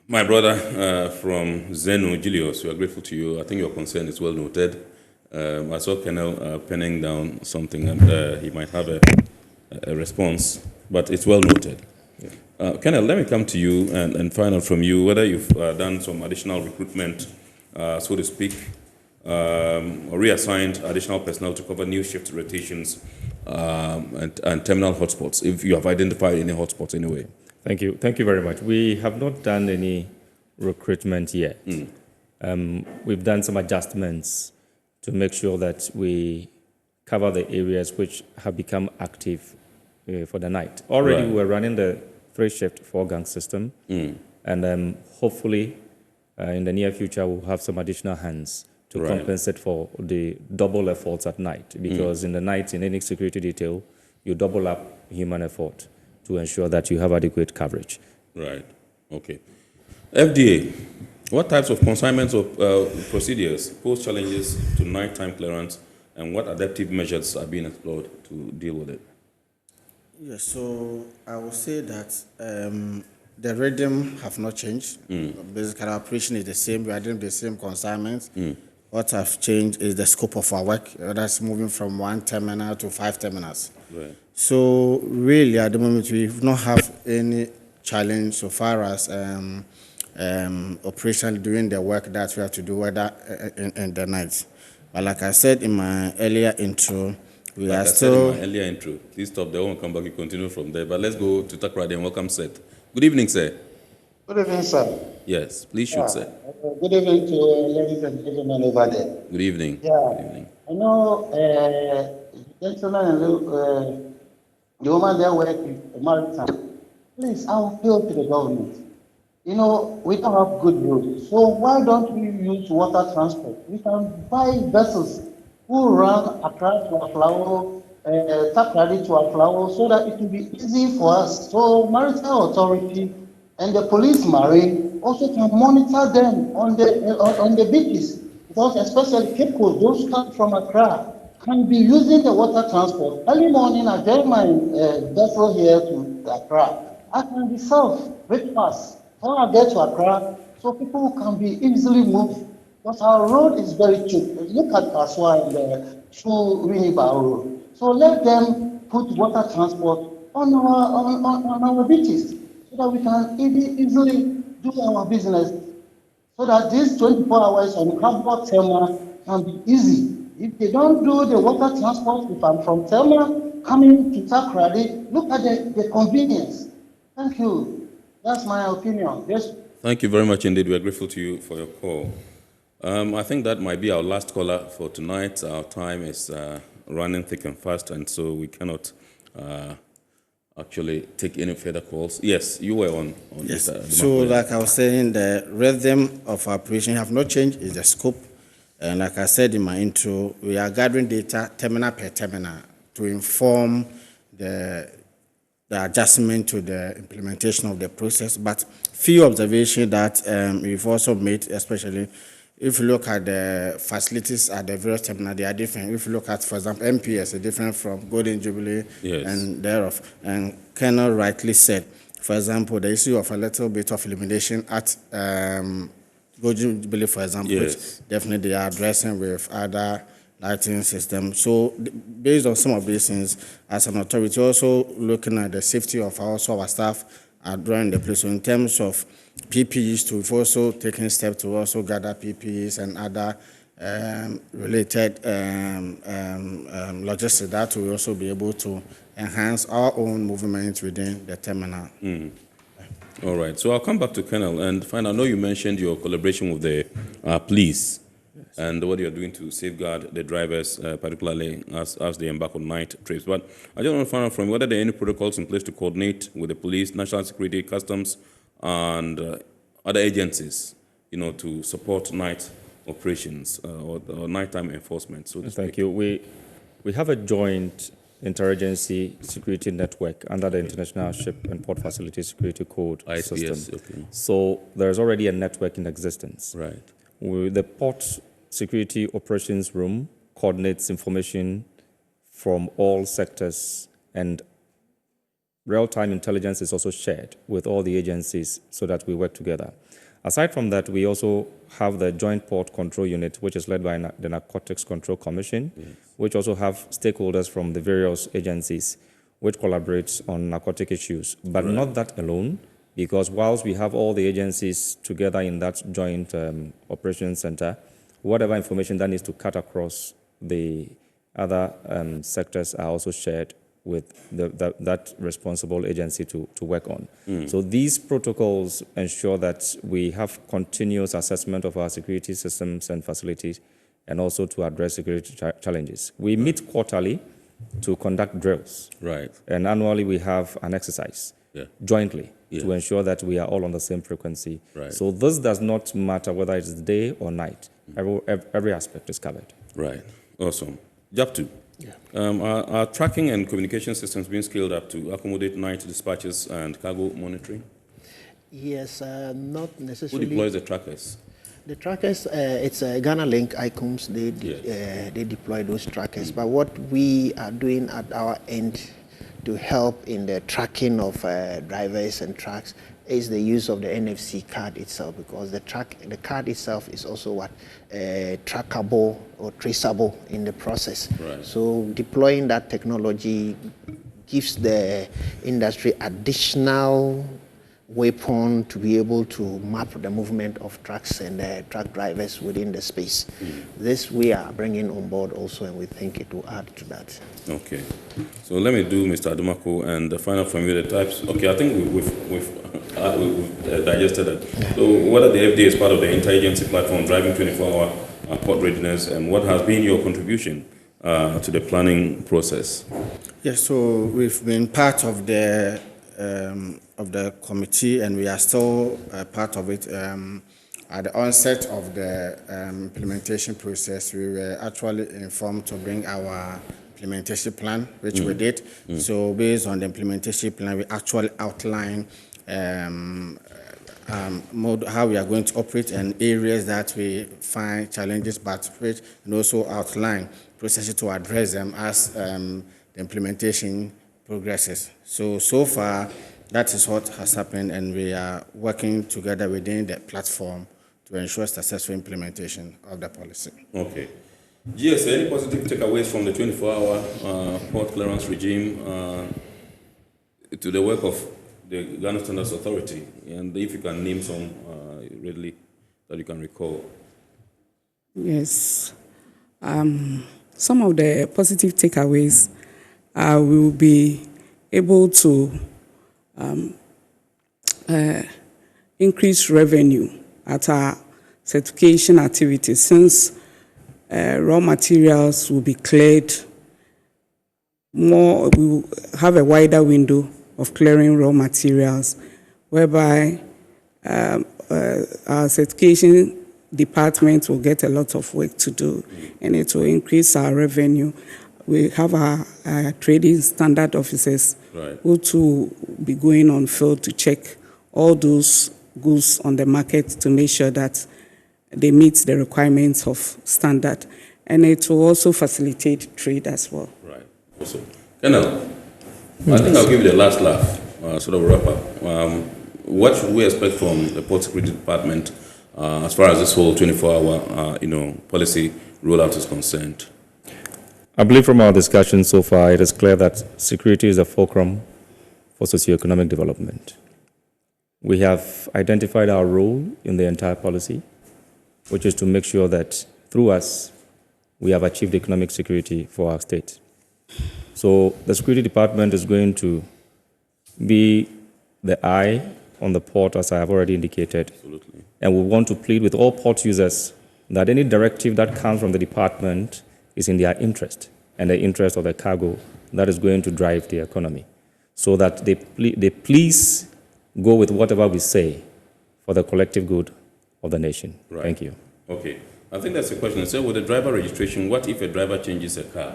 My brother from Zenu, Julius, we are grateful to you. I think your concern is well noted. I saw Kennel penning down something, and he might have a response, but it's well noted. Yeah. Kennel, let me come to you and find out from you whether you've done some additional recruitment, so to speak, or reassigned additional personnel to cover new shift rotations and terminal hotspots, if you have identified any hotspots anyway. Thank you. Thank you very much. We have not done any recruitment yet. We've done some adjustments to make sure that we cover the areas which have become active for the night. Already we're running the 3-shift 4-gang system, and hopefully in the near future we'll have some additional hands to compensate for the double efforts at night, because in the night, in any security detail, you double up human effort to ensure that you have adequate coverage. Right. Okay. FDA, what types of consignments or procedures pose challenges to nighttime clearance, and what adaptive measures are being explored to deal with it? Yes, so I will say that the rhythm have not changed. Basically, our operation is the same. We are doing the same consignments. What have changed is the scope of our work. That's moving from 1 terminal to 5 terminals. Right. So really, at the moment, we do not have any challenge so far as operation doing the work that we have to do, whether in the night. But like I said in my earlier intro, we are still... earlier intro. Please stop there. I won't come back. You continue from there. But let's go to Takoradi and welcome Seth. Good evening, sir. Good evening, sir. Yes, please shoot, sir. Good evening to ladies and gentlemen over there. Good evening. Yeah. Good evening. I know gentlemen and the woman there working at Maritime. Please, I will appeal to the government. You know, we don't have good roads. So why don't we use water transport? We can buy vessels who run Accra to Aflao, Takoradi to Aflao, so that it will be easy for us. So Maritime Authority and the police marine also can monitor them on the beaches, because especially Cape Coast, those come from Accra, can be using the water transport. Early morning, I get my vessel here to Accra. I can be south, very fast. So I get to Accra, so people can be easily moved. Because our road is very cheap. Look at Kaswa and the True Winneba Road. So let them put water transport on our beaches, so that we can easily do our business, so that these 24 hours on Harbour Tema can be easy If they don't do the water transport, if I'm from Tema coming to Takoradi, look at the convenience. Thank you. That's my opinion. Yes. Thank you very much indeed. We're grateful to you for your call. I think that might be our last caller for tonight. Our time is running thick and fast, and so we cannot actually take any further calls. Yes, you were on yes. this. So, like I was saying, the rhythm of our operation have not changed. Is the scope, and like I said in my intro, we are gathering data terminal per terminal to inform the adjustment to the implementation of the process. But few observations that we've also made, especially if you look at the facilities at the various terminals, they are different. If you look at, for example, MPS is different from Golden Jubilee and thereof. And Colonel rightly said, for example, the issue of a little bit of illumination at Golden Jubilee, for example, which definitely they are addressing with other lighting system. So based on some of these things, as an authority, also looking at the safety of also our staff during the place. So in terms of PPEs, we've also taken steps to also gather PPEs and other related logistics that will also be able to enhance our own movement within the terminal. All right. So I'll come back to Colonel and find. I know you mentioned your collaboration with the police. And what you're doing to safeguard the drivers, particularly as they embark on night trips. But I just want to find out from you, whether there are any protocols in place to coordinate with the police, national security, customs, and other agencies, to support night operations or nighttime enforcement. So thank you. We have a joint interagency security network under the International Ship and Port Facility Security Code system. Okay. So there's already a network in existence. Right. The Port Security Operations Room coordinates information from all sectors, and real-time intelligence is also shared with all the agencies so that we work together. Aside from that, we also have the Joint Port Control Unit, which is led by the Narcotics Control Commission, which also have stakeholders from the various agencies which collaborate on narcotic issues. But not that alone, because whilst we have all the agencies together in that joint operations center, whatever information that needs to cut across the other sectors are also shared with that responsible agency to work on. So these protocols ensure that we have continuous assessment of our security systems and facilities, and also to address security challenges. We meet quarterly to conduct drills. Right. And annually we have an exercise jointly to ensure that we are all on the same frequency. Right. So this does not matter whether it's day or night. Every aspect is covered. Right. Awesome. Japtu. Are tracking and communication systems being scaled up to accommodate night dispatches and cargo monitoring? Yes, not necessarily. Who deploys the trackers? The trackers, it's Ghana Link ICOMS, they deploy those trackers. But what we are doing at our end to help in the tracking of drivers and trucks is the use of the NFC card itself, because the card itself is also trackable or traceable in the process. Right. So deploying that technology gives the industry additional weapon to be able to map the movement of trucks and truck drivers within the space. This we are bringing on board also, and we think it will add to that. Okay. So let me do Mr. Adumako and the final from you, the types. Okay, I think we've digested that. So what are the FDA as part of the interagency platform driving 24-hour port readiness, and what has been your contribution to the planning process? Yes, so we've been part of the committee, and we are still part of it. At the onset of the implementation process, we were actually informed to bring our implementation plan, which we did. So based on the implementation plan, we actually outline how we are going to operate and areas that we find challenges, but which, and also outline processes to address them as the implementation progresses. So far, that is what has happened, and we are working together within the platform to ensure successful implementation of the policy. Okay. GS, any positive takeaways from the 24-hour port clearance regime to the work of the Ghana Standards Authority? And if you can name some readily that you can recall. Yes. Some of the positive takeaways are we will be able to increase revenue at our certification activities since raw materials will be cleared more. We will have a wider window of clearing raw materials, whereby our certification department will get a lot of work to do, and it will increase our revenue. We have our trading standard officers who to be going on field to check all those goods on the market to make sure that they meet the requirements of standard, and it will also facilitate trade as well. Right. Awesome. Colonel, I think I'll give you the last laugh, sort of wrap up. What should we expect from the Port Security Department as far as this whole 24-hour, policy rollout is concerned? I believe from our discussion so far, it is clear that security is a fulcrum for socioeconomic development. We have identified our role in the entire policy, which is to make sure that through us, we have achieved economic security for our state. So the Security Department is going to be the eye on the port, as I have already indicated. Absolutely. And we want to plead with all port users that any directive that comes from the department is in their interest and the interest of the cargo that is going to drive the economy. So that they please go with whatever we say for the collective good of the nation. Right. Thank you. Okay. I think that's the question. So with the driver registration, what if a driver changes a car?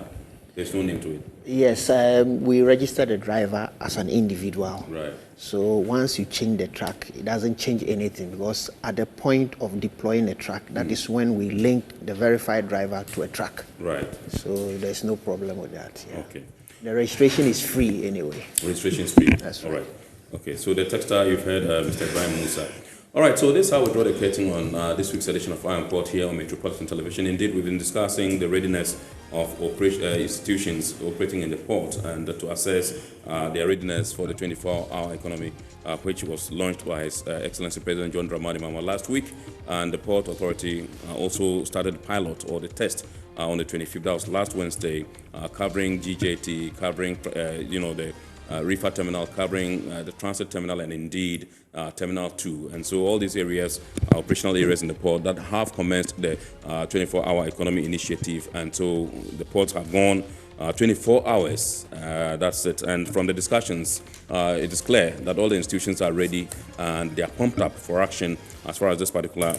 There's no name to it. Yes, we register the driver as an individual. Right. So once you change the track, it doesn't change anything, because at the point of deploying a track, that is when we link the verified driver to a track. Right. So there's no problem with that. Yeah. Okay. The registration is free anyway. Registration is free. That's right. All right. Okay, so the texter, you've heard Mr. Ibrahim Musa. All right, so this is how we draw the curtain on this week's edition of Iron Port here on Metropolitan Television. Indeed, we've been discussing the readiness of institutions operating in the port and to assess their readiness for the 24-hour economy, which was launched by His Excellency President John Dramani Mahama last week. And the Port Authority also started the pilot or the test on the 25th. That was last Wednesday, covering GJT, covering the reefer terminal, covering the transit terminal, and indeed Terminal 2. And so all these areas are operational areas in the port that have commenced the 24-hour economy initiative. And so the ports have gone 24 hours, that's it. And from the discussions, it is clear that all the institutions are ready and they are pumped up for action as far as this particular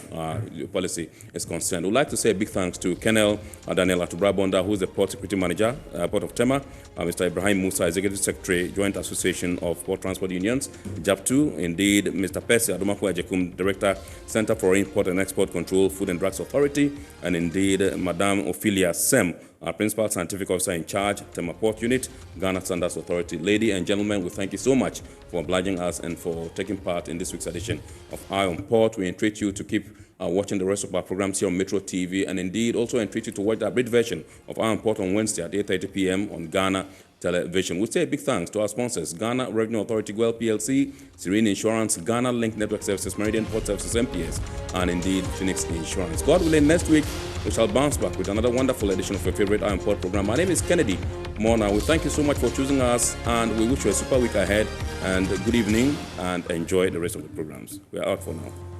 policy is concerned. We'd like to say a big thanks to Colonel Daniel Atubrabonda, who is the Port Security Manager, Port of Tema, Mr. Ibrahim Musa, Executive Secretary, Joint Association of Port Transport Unions, JAP2, indeed, Mr. Percy Adomako Ejekum, Director, Center for Import and Export Control, Food and Drugs Authority, and indeed, Madame Ophelia Sem, our Principal Scientific Officer in charge, Tema Port Unit, Ghana Standards Authority. Ladies and gentlemen, we thank you so much for obliging us and for taking part in this week's edition of Eye on Port. We entreat you to keep watching the rest of our programs here on Metro TV, and indeed also entreat you to watch the abridged version of Eye on Port on Wednesday at 8:30 p.m. on Ghana Television. We say a big thanks to our sponsors: Ghana Revenue Authority, GWEL PLC, Serene Insurance, Ghana Link Network Services, Meridian Port Services, MPS, and indeed Phoenix Insurance. God willing, next week we shall bounce back with another wonderful edition of your favorite Eye on Port program. My name is Kennedy Mona. We thank you so much for choosing us, and we wish you a super week ahead, and good evening, and enjoy the rest of the programs. We are out for now.